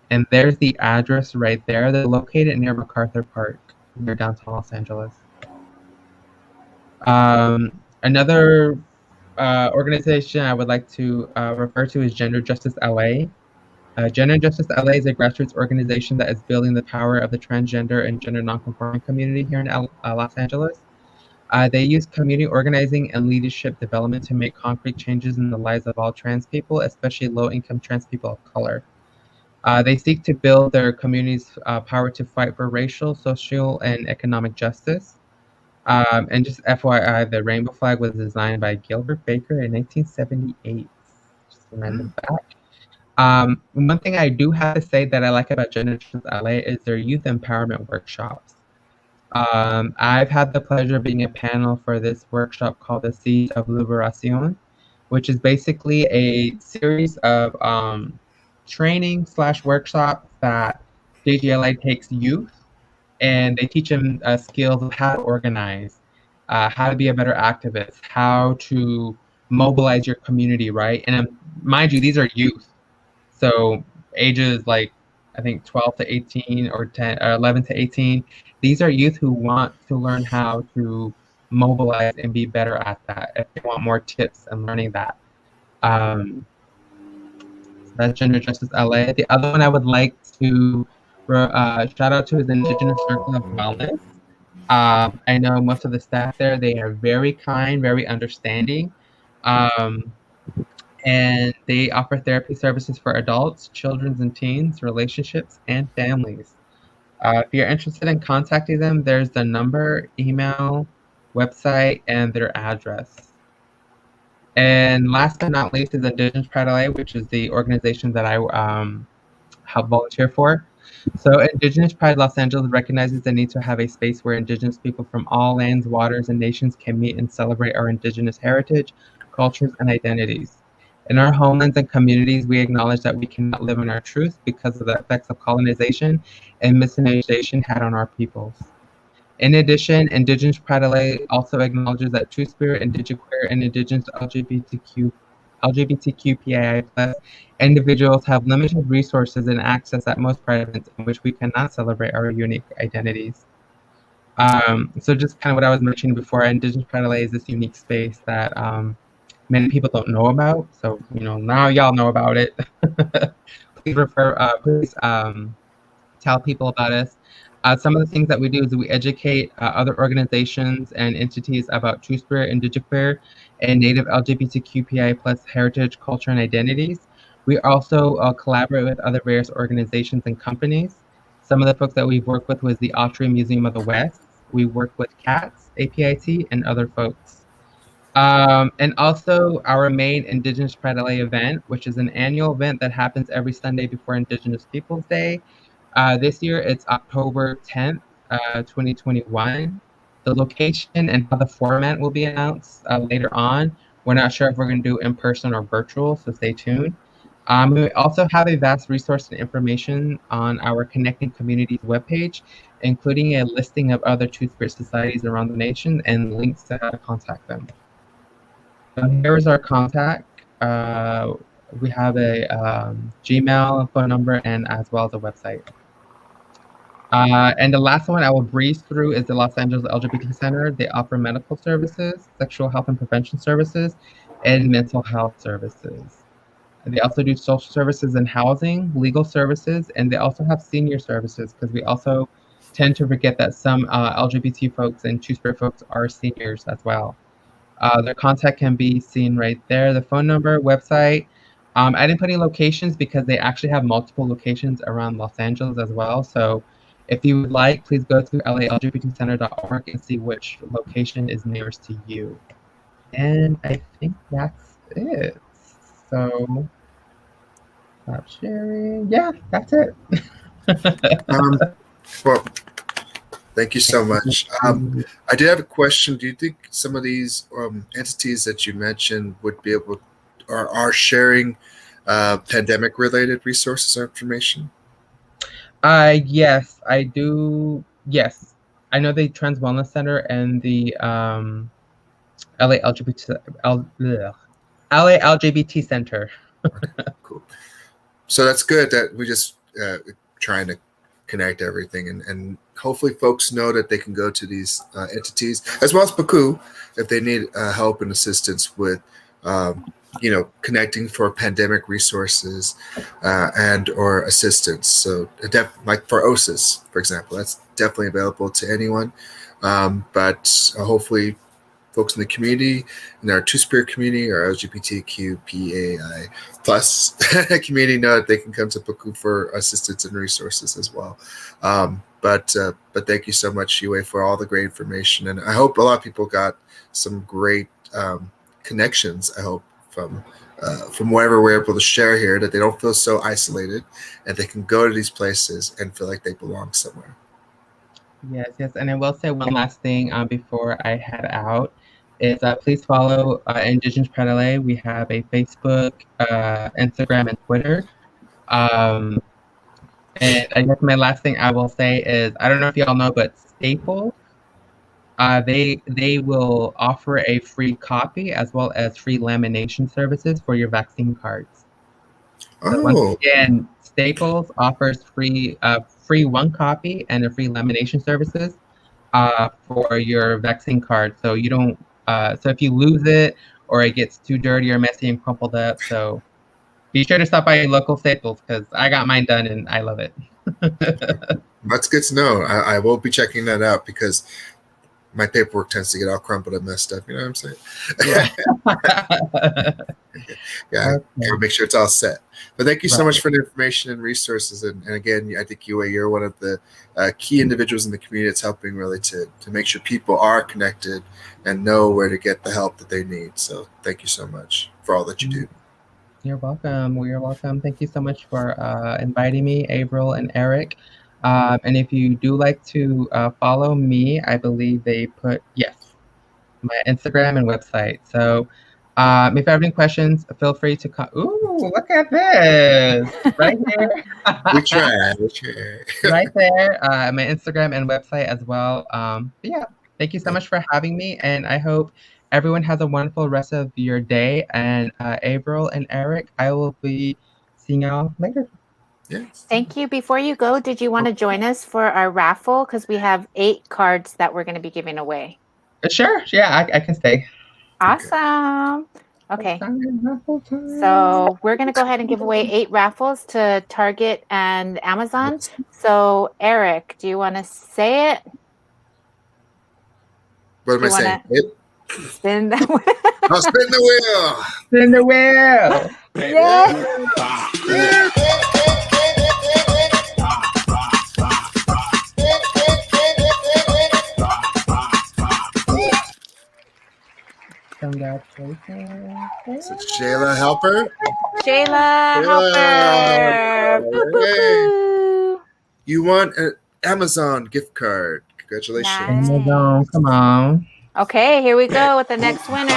And there's the address right there. They're located near MacArthur Park near downtown Los Angeles. Another organization I would like to refer to is Gender Justice LA. Gender Justice LA is a grassroots organization that is building the power of the transgender and gender nonconforming community here in Los Angeles. They use community organizing and leadership development to make concrete changes in the lives of all trans people, especially low-income trans people of color. They seek to build their community's power to fight for racial, social, and economic justice. And just FYI, the rainbow flag was designed by Gilbert Baker in 1978. Just a random fact. One thing I do have to say that I like about Gender Justice LA is their youth empowerment workshops. I've had the pleasure of being a panel for this workshop called the Seed of Liberacion, which is basically a series of training/workshops that JGLA takes youth and they teach them skills of how to organize, how to be a better activist, how to mobilize your community, right? And mind you, these are youth. So ages like, I think 12 to 18 or 10, 11 to 18. These are youth who want to learn how to mobilize and be better at that. If they want more tips and learning that. So that's Gender Justice LA. The other one I would like to shout out to is Indigenous Circle of Wellness. I know most of the staff there, they are very kind, very understanding. And they offer therapy services for adults, children and teens, relationships, and families. If you're interested in contacting them, there's the number, email, website, and their address. And last but not least is Indigenous Pride LA, which is the organization that I help volunteer for. So Indigenous Pride Los Angeles recognizes the need to have a space where Indigenous people from all lands, waters, and nations can meet and celebrate our Indigenous heritage, cultures, and identities. In our homelands and communities, we acknowledge that we cannot live in our truth because of the effects of colonization and miscegenation had on our peoples. In addition, Indigenous Pride LA also acknowledges that Two-Spirit, Indigiqueer, and Indigenous LGBTQPAI+ individuals have limited resources and access at most Pride events in which we cannot celebrate our unique identities. So just kind of what I was mentioning before, Indigenous Pride LA is this unique space that many people don't know about. So, now y'all know about it. Please please tell people about us. Some of the things that we do is we educate other organizations and entities about Two-Spirit, Indigiqueer, and Native LGBTQPI+ heritage, culture, and identities. We also collaborate with other various organizations and companies. Some of the folks that we've worked with was the Autry Museum of the West. We work with CATS, APIT, and other folks. And also our main Indigenous Pride LA event, which is an annual event that happens every Sunday before Indigenous Peoples Day. This year it's October 10th, 2021. The location and how the format will be announced later on. We're not sure if we're going to do in person or virtual, so stay tuned. We also have a vast resource and information on our Connecting Communities webpage, including a listing of other Two-Spirit societies around the nation and links to how to contact them. So here is our contact. We have a Gmail, phone number, and as well as a website. And the last one I will breeze through is the Los Angeles LGBT Center. They offer medical services, sexual health and prevention services, and mental health services. And they also do social services and housing, legal services, and they also have senior services because we also tend to forget that some LGBT folks and Two-Spirit folks are seniors as well. Their contact can be seen right there. The phone number, website. I didn't put any locations because they actually have multiple locations around Los Angeles as well. So if you would like, please go to lalgbtcenter.org and see which location is nearest to you. And I think that's it. So stop sharing. Yeah, that's it. Well, thank you so much. I did have a question. Do you think some of these entities that you mentioned would be able or are sharing pandemic-related resources or information? Yes, I do. Yes, I know the Trans Wellness Center and the LA LGBT Center. Okay, cool. So that's good that we just trying to connect everything, and hopefully folks know that they can go to these entities as well as Pukuu if they need help and assistance with connecting for pandemic resources and or assistance. So like for OSIS, for example, that's definitely available to anyone. But hopefully folks in the community, in our Two-Spirit community, our LGBTQPAI plus community, know that they can come to Pukuu for assistance and resources as well. But thank you so much, Yue, for all the great information. And I hope a lot of people got some great connections, I hope, from whatever we're able to share here, that they don't feel so isolated and they can go to these places and feel like they belong somewhere. Yes. And I will say one last thing before I head out is please follow Indigenous Pride LA. We have a Facebook, Instagram, and Twitter. And I guess my last thing I will say is, I don't know if y'all know, but Staples, they will offer a free copy as well as free lamination services for your vaccine cards. So once again, Staples offers free one copy and a free lamination services for your vaccine card. So you don't. So if you lose it or it gets too dirty or messy and crumpled up, so be sure to stop by your local Staples because I got mine done and I love it. That's good to know. I will be checking that out because my paperwork tends to get all crumpled and messed up. You know what I'm saying? Yeah. Yeah. Okay. Gotta make sure it's all set. But thank you so much for the information and resources. And again, I think you're one of the key individuals in the community that's helping really to make sure people are connected and know where to get the help that they need. So thank you so much for all that you do. You're welcome. Well, you're welcome. Thank you so much for inviting me, April and Eric. And if you do like to follow me, I believe they put, yes, my Instagram and website. So if you have any questions, feel free to come. Ooh, look at this. Right here. We try. Right there. My Instagram and website as well. But yeah, thank you so much for having me. And I hope everyone has a wonderful rest of your day. And April and Eric, I will be seeing y'all later. Yes. Thank you. Before you go, did you want to join us for our raffle? Because we have 8 cards that we're going to be giving away. Sure. Yeah, I can stay. Awesome. Okay. So we're going to go ahead and give away 8 raffles to Target and Amazon. So Eric, do you want to say it? What am I saying? Spin the wheel. Oh, spin the wheel. Spin the wheel. Yeah. Congratulations. So Shayla Helper. Shayla Helper. Hey. You won an Amazon gift card. Congratulations. Nice. Amazon, come on. Okay, here we go with the next winner.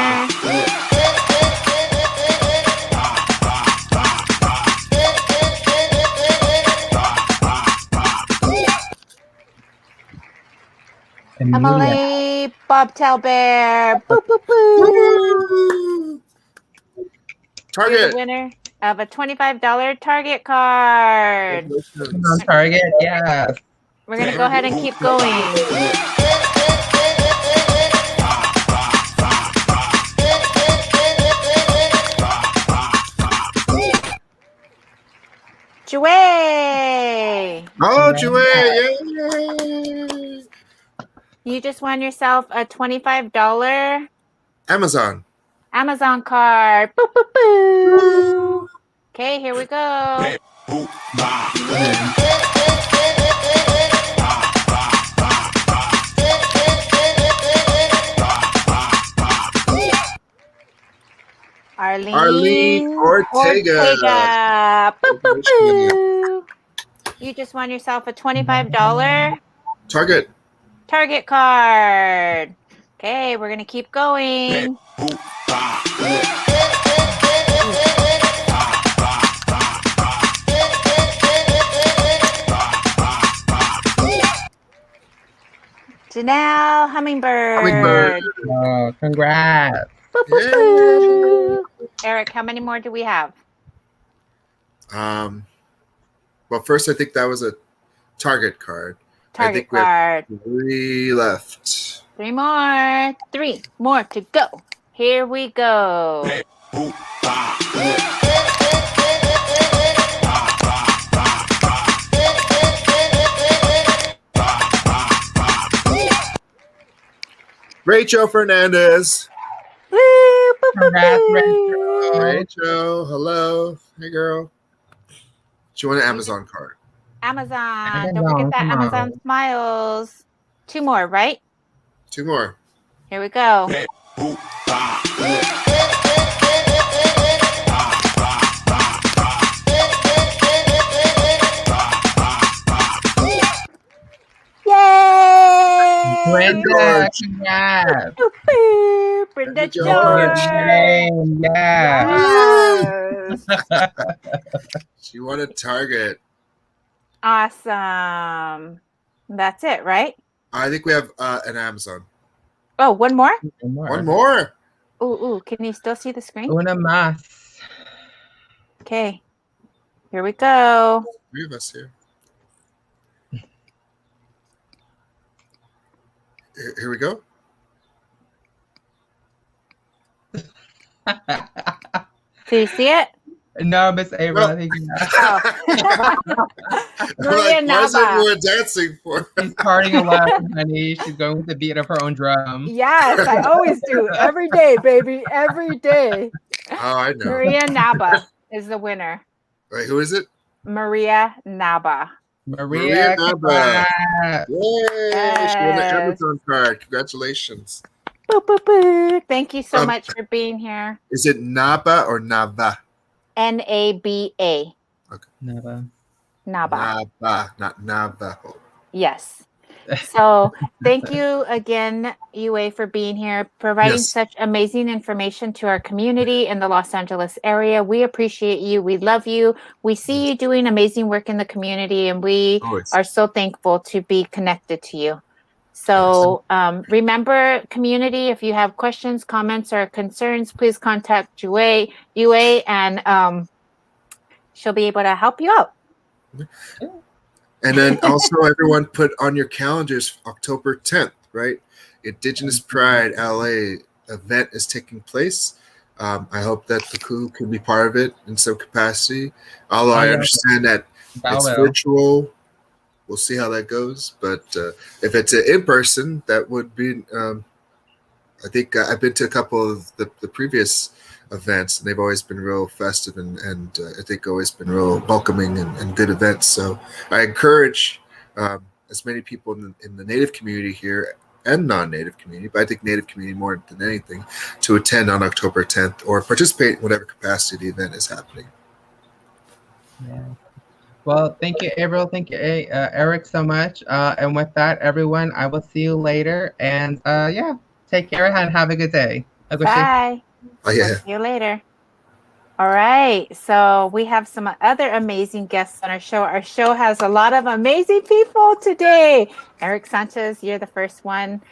Emilia. Emily Bobtail Bear. Boo, boo, boo. Woo! You're the Target. winner of a $25 Target card. Come on, Target. Yes. We're going to go ahead and keep going. Jouet. Oh, Joey! Yay! You just won yourself a $25 Amazon. Amazon card. Boo, boo, boo. Okay, here we go. Arlene Ortega. Boo, boo, boo. You just won yourself a $25 Target. Target card. Okay, we're going to keep going. Janelle Hummingbird. Oh, congrats. Boo, boo, boo. Eric, how many more do we have? Well, first, I think that was a Target card. I Target think we have card. 3 left. 3 more. 3 more to go. Here we go. Rachel Fernandez. Woo, boo, boo, Congrats, boo. Rachel. Rachel, hello. Hey, girl. She won an Amazon card. Amazon. Don't forget that Come on. Amazon Smiles. 2 more, right? 2 more. Here we go. Yay! Brenda, congrats. Boo, boo. Brenda George. George. Yeah. Yes. She won a Target. Awesome. That's it, right? I think we have an Amazon. Oh, one more? One more. Ooh, can you still see the screen? Una más. Okay. Here we go. 3 of us here. Here we go. Do you see it? No, Miss April, Well- I think Oh. Maria Like, why is Nava. everyone dancing for? she's partying a lot, honey. She's going with the beat of her own drum. Yes, I always do. Every day, baby. Every day. Oh, I know. Maria Naba is the winner. Wait, who is it? Maria Naba. Maria, Nava. congrats. Yay! She won an Yes. Amazon card. Congratulations. Boo, boo, boo. Thank you so Um, much for being here. Is it Naba or Nava? Naba. Nava. Naba. Nava, not Navajo. Yes. So thank you again, UA, for being here, providing Yes. such amazing information to our community in the Los Angeles area. We appreciate you. We love you. We see you doing amazing work in the community, and we Always. are so thankful to be connected to you. So remember, community, if you have questions, comments, or concerns, please contact UA, and she'll be able to help you out. And then also, everyone put on your calendars October 10th, right? Indigenous Pride LA event is taking place. I hope that Pukuu can be part of it in some capacity. Although I understand that it's virtual. We'll see how that goes. But if it's in person, that would be. I think I've been to a couple of the previous events, and they've always been real festive and I think always been real welcoming and good events. So I encourage as many people in the Native community here and non-Native community, but I think Native community more than anything, to attend on October 10th or participate in whatever capacity the event is happening. Yeah. Well, thank you, April. Thank you, Eric, so much. And with that, everyone, I will see you later. And yeah, take care and have a good day. Bye. Oh, yeah. See you later. All right. So we have some other amazing guests on our show. Our show has a lot of amazing people today. Eric Sanchez, you're the first one.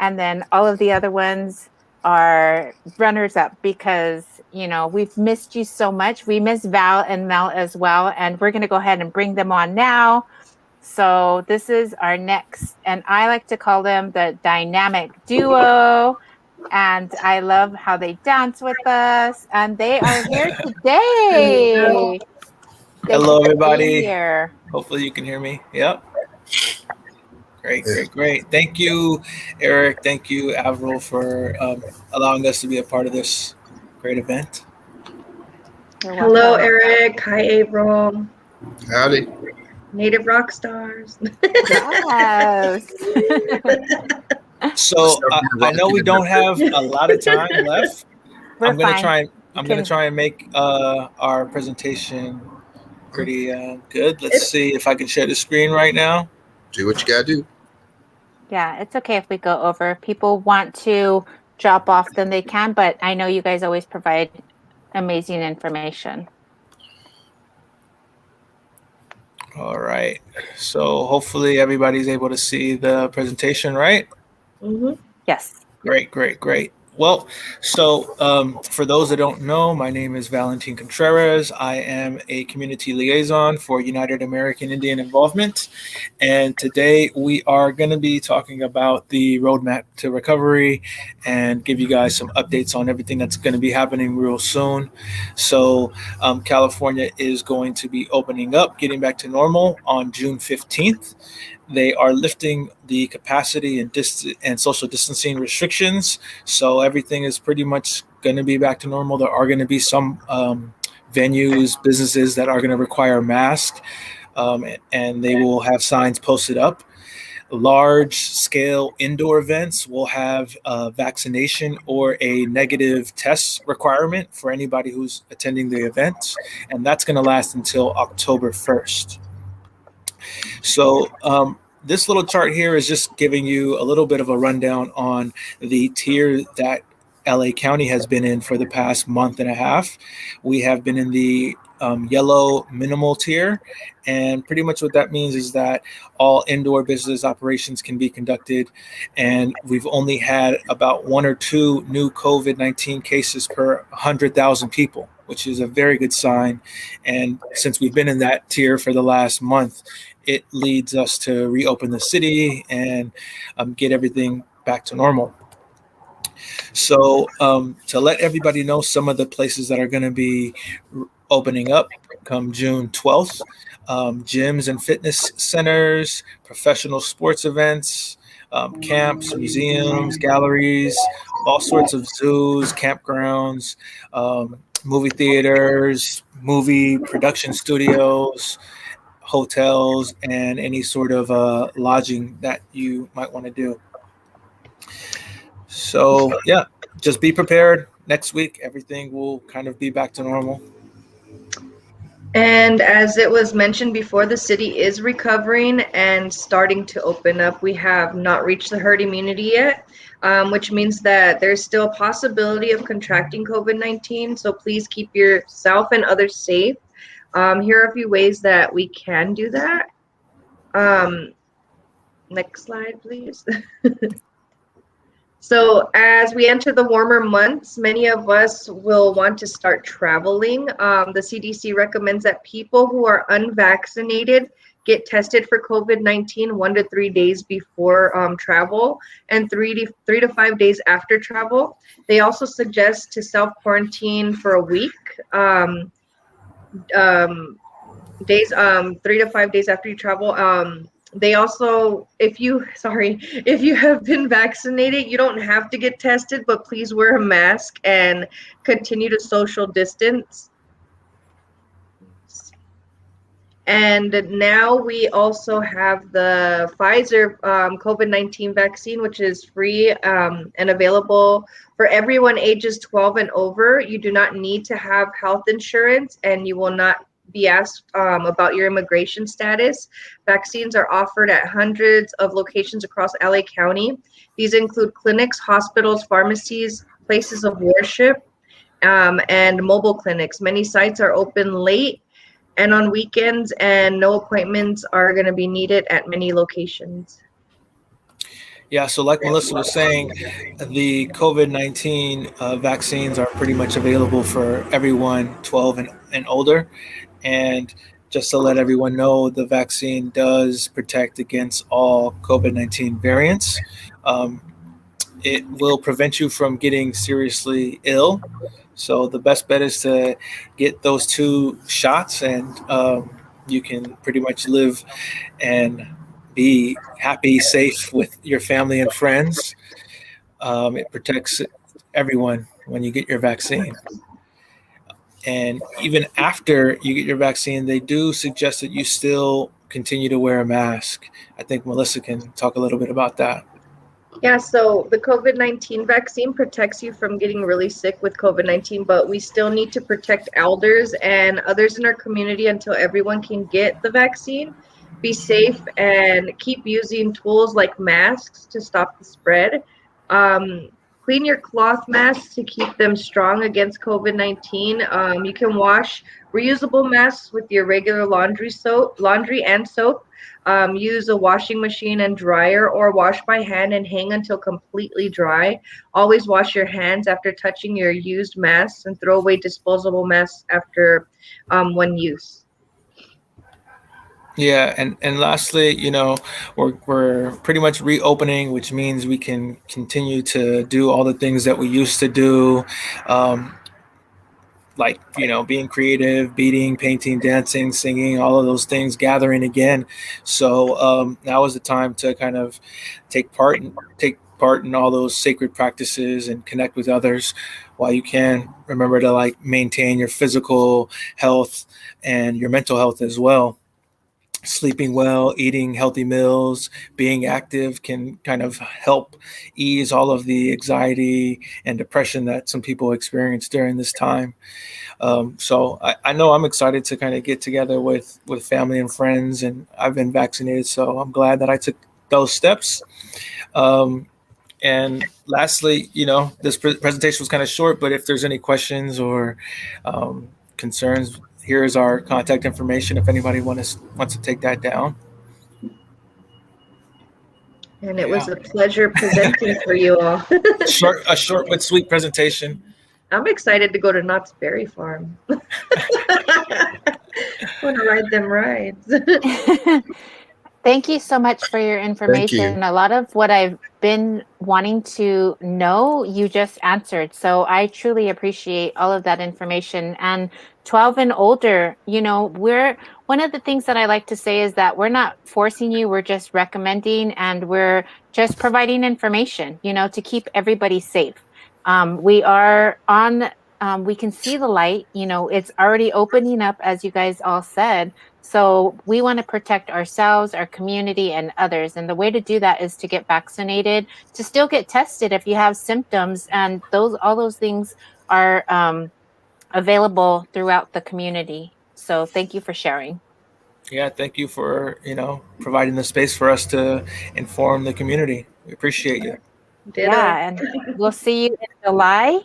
And then all of the other ones are runners up because, we've missed you so much. We miss Val and Mel as well. And we're going to go ahead and bring them on now. So this is our next, and I like to call them the dynamic duo. And I love how they dance with us. And they are here today. Thank you Hello, for being everybody. here. Hopefully you can hear me. Yep. Great. Thank you, Eric. Thank you, Avril, for allowing us to be a part of this great event. You're Hello, welcome. Eric. Hi, April. Howdy. Native rock stars. Yes. So I know we don't have a lot of time left. We're I'm gonna fine. try. I'm gonna can- try and make our presentation pretty good. Let's see if I can share the screen right now. Do what you gotta do. Yeah, it's okay if we go over. If people want to drop off, then they can. But I know you guys always provide amazing information. All right. So hopefully everybody's able to see the presentation, right? Mm-hmm. Yes. Great. Well, so for those that don't know, my name is Valentin Contreras. I am a community liaison for United American Indian Involvement. And today we are going to be talking about the roadmap to recovery and give you guys some updates on everything that's going to be happening real soon. So California is going to be opening up, getting back to normal on June 15th. They are lifting the capacity and social distancing restrictions. So everything is pretty much going to be back to normal. There are going to be some venues, businesses that are going to require masks, and they will have signs posted up. Large scale indoor events will have a vaccination or a negative test requirement for anybody who's attending the event. And that's going to last until October 1st. So this little chart here is just giving you a little bit of a rundown on the tier that LA County has been in for the past month and a half. We have been in the yellow minimal tier. And pretty much what that means is that all indoor business operations can be conducted. And we've only had about 1 or 2 new COVID-19 cases per 100,000 people, which is a very good sign. And since we've been in that tier for the last month, it leads us to reopen the city and get everything back to normal. So to let everybody know some of the places that are going to be opening up come June 12th, gyms and fitness centers, professional sports events, camps, museums, galleries, all sorts of zoos, campgrounds, movie theaters, movie production studios, hotels, and any sort of lodging that you might want to do. So yeah, just be prepared. Next week, everything will kind of be back to normal. And as it was mentioned before, the city is recovering and starting to open up. We have not reached the herd immunity yet, which means that there's still a possibility of contracting COVID-19. So please keep yourself and others safe. Here are a few ways that we can do that. Next slide, please. So as we enter the warmer months, many of us will want to start traveling. The CDC recommends that people who are unvaccinated get tested for COVID-19 1 to 3 days before travel and 3 to 5 days after travel. They also suggest to self-quarantine for a week. 3 to 5 days after you travel. They also, if you have been vaccinated, you don't have to get tested, but please wear a mask and continue to social distance. And now we also have the Pfizer COVID-19 vaccine, which is free and available for everyone ages 12 and over. You do not need to have health insurance, and you will not be asked about your immigration status. Vaccines are offered at hundreds of locations across LA County. These include clinics, hospitals, pharmacies, places of worship, and mobile clinics. Many sites are open late and on weekends, and no appointments are going to be needed at many locations. Yeah, so like Melissa was saying, the COVID-19 vaccines are pretty much available for everyone 12 and older. And just to let everyone know, the vaccine does protect against all COVID-19 variants. Um, it will prevent you from getting seriously ill. So the best bet is to get those two shots, and you can pretty much live and be happy, safe with your family and friends. It protects everyone when you get your vaccine. And even after you get your vaccine, they do suggest that you still continue to wear a mask. I think Melissa can talk a little bit about that. Yeah, so the COVID-19 vaccine protects you from getting really sick with COVID-19, but we still need to protect elders and others in our community until everyone can get the vaccine. Be safe and keep using tools like masks to stop the spread. Um, Clean your cloth masks to keep them strong against COVID-19. You can wash reusable masks with your regular laundry and soap. Use a washing machine and dryer, or wash by hand and hang until completely dry. Always wash your hands after touching your used masks, and throw away disposable masks after one use. Yeah, and lastly, we're pretty much reopening, which means we can continue to do all the things that we used to do, um, like being creative, beating, painting, dancing, singing, all of those things, gathering again. So now is the time to kind of take part in all those sacred practices and connect with others while you can. Remember to like maintain your physical health and your mental health as well. Sleeping well, eating healthy meals, being active can kind of help ease all of the anxiety and depression that some people experience during this time. So I know I'm excited to kind of get together with family and friends, and I've been vaccinated, so I'm glad that I took those steps. Um, and lastly, this presentation was kind of short, but if there's any questions or concerns, here's our contact information if anybody wants to take that down. And it was a pleasure presenting for you all. A short but sweet presentation. I'm excited to go to Knott's Berry Farm. I want to ride them rides. Thank you so much for your information. A lot of what I've been wanting to know, you just answered. So I truly appreciate all of that information. And 12 and older, we're one of the things that I like to say is that we're not forcing you, we're just recommending, and we're just providing information, to keep everybody safe. We are on, we can see the light, it's already opening up, as you guys all said. So we want to protect ourselves, our community, and others. And the way to do that is to get vaccinated, to still get tested if you have symptoms. And all those things are available throughout the community. So thank you for sharing. Yeah, thank you for, providing the space for us to inform the community. We appreciate you. Ditto. Yeah, and we'll see you in July.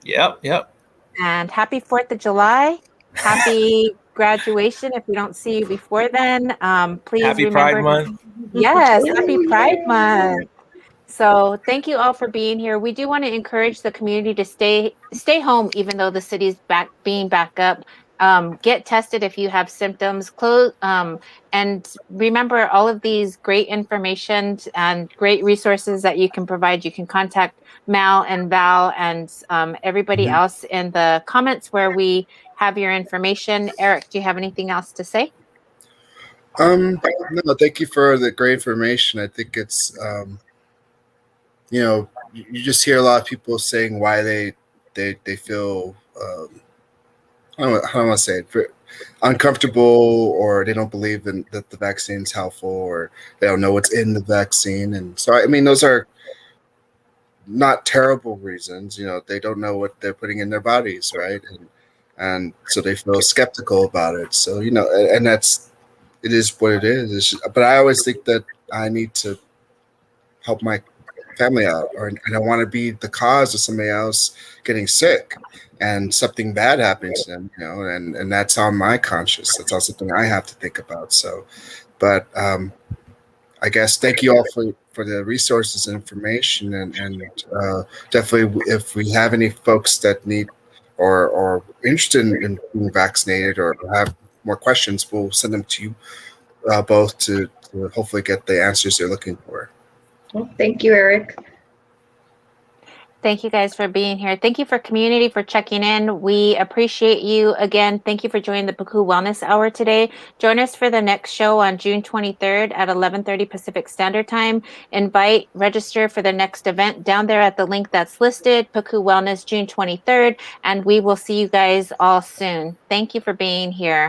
Yep. And happy 4th of July. Happy graduation if we don't see you before then. Please happy remember. Pride Month. Yes, happy Pride Month. So thank you all for being here. We do want to encourage the community to stay home, even though the city's being back up. Get tested if you have symptoms. And remember all of these great information and great resources that you can provide. You can contact Mal and Val and everybody else in the comments where we have your information. Eric, do you have anything else to say? No, thank you for the great information. I think it's you just hear a lot of people saying why they feel I don't want to say it, uncomfortable, or they don't believe that the vaccine's helpful, or they don't know what's in the vaccine. And so, I mean, those are not terrible reasons. They don't know what they're putting in their bodies, right? And so they feel skeptical about it. So, and it is what it is. But I always think that I need to help my family out, or I don't want to be the cause of somebody else getting sick and something bad happening to them, and that's on my conscience. That's also something I have to think about. So, but I guess thank you all for the resources and information, and definitely if we have any folks that need or interested in being vaccinated or have more questions, we'll send them to you both to hopefully get the answers they're looking for. Well, thank you, Eric. Thank you guys for being here. Thank you for community for checking in. We appreciate you. Again, thank you for joining the Pukuu Wellness Hour today. Join us for the next show on June 23rd at 11:30 Pacific Standard Time. Register for the next event down there at the link that's listed, Pukuu Wellness, June 23rd, and we will see you guys all soon. Thank you for being here.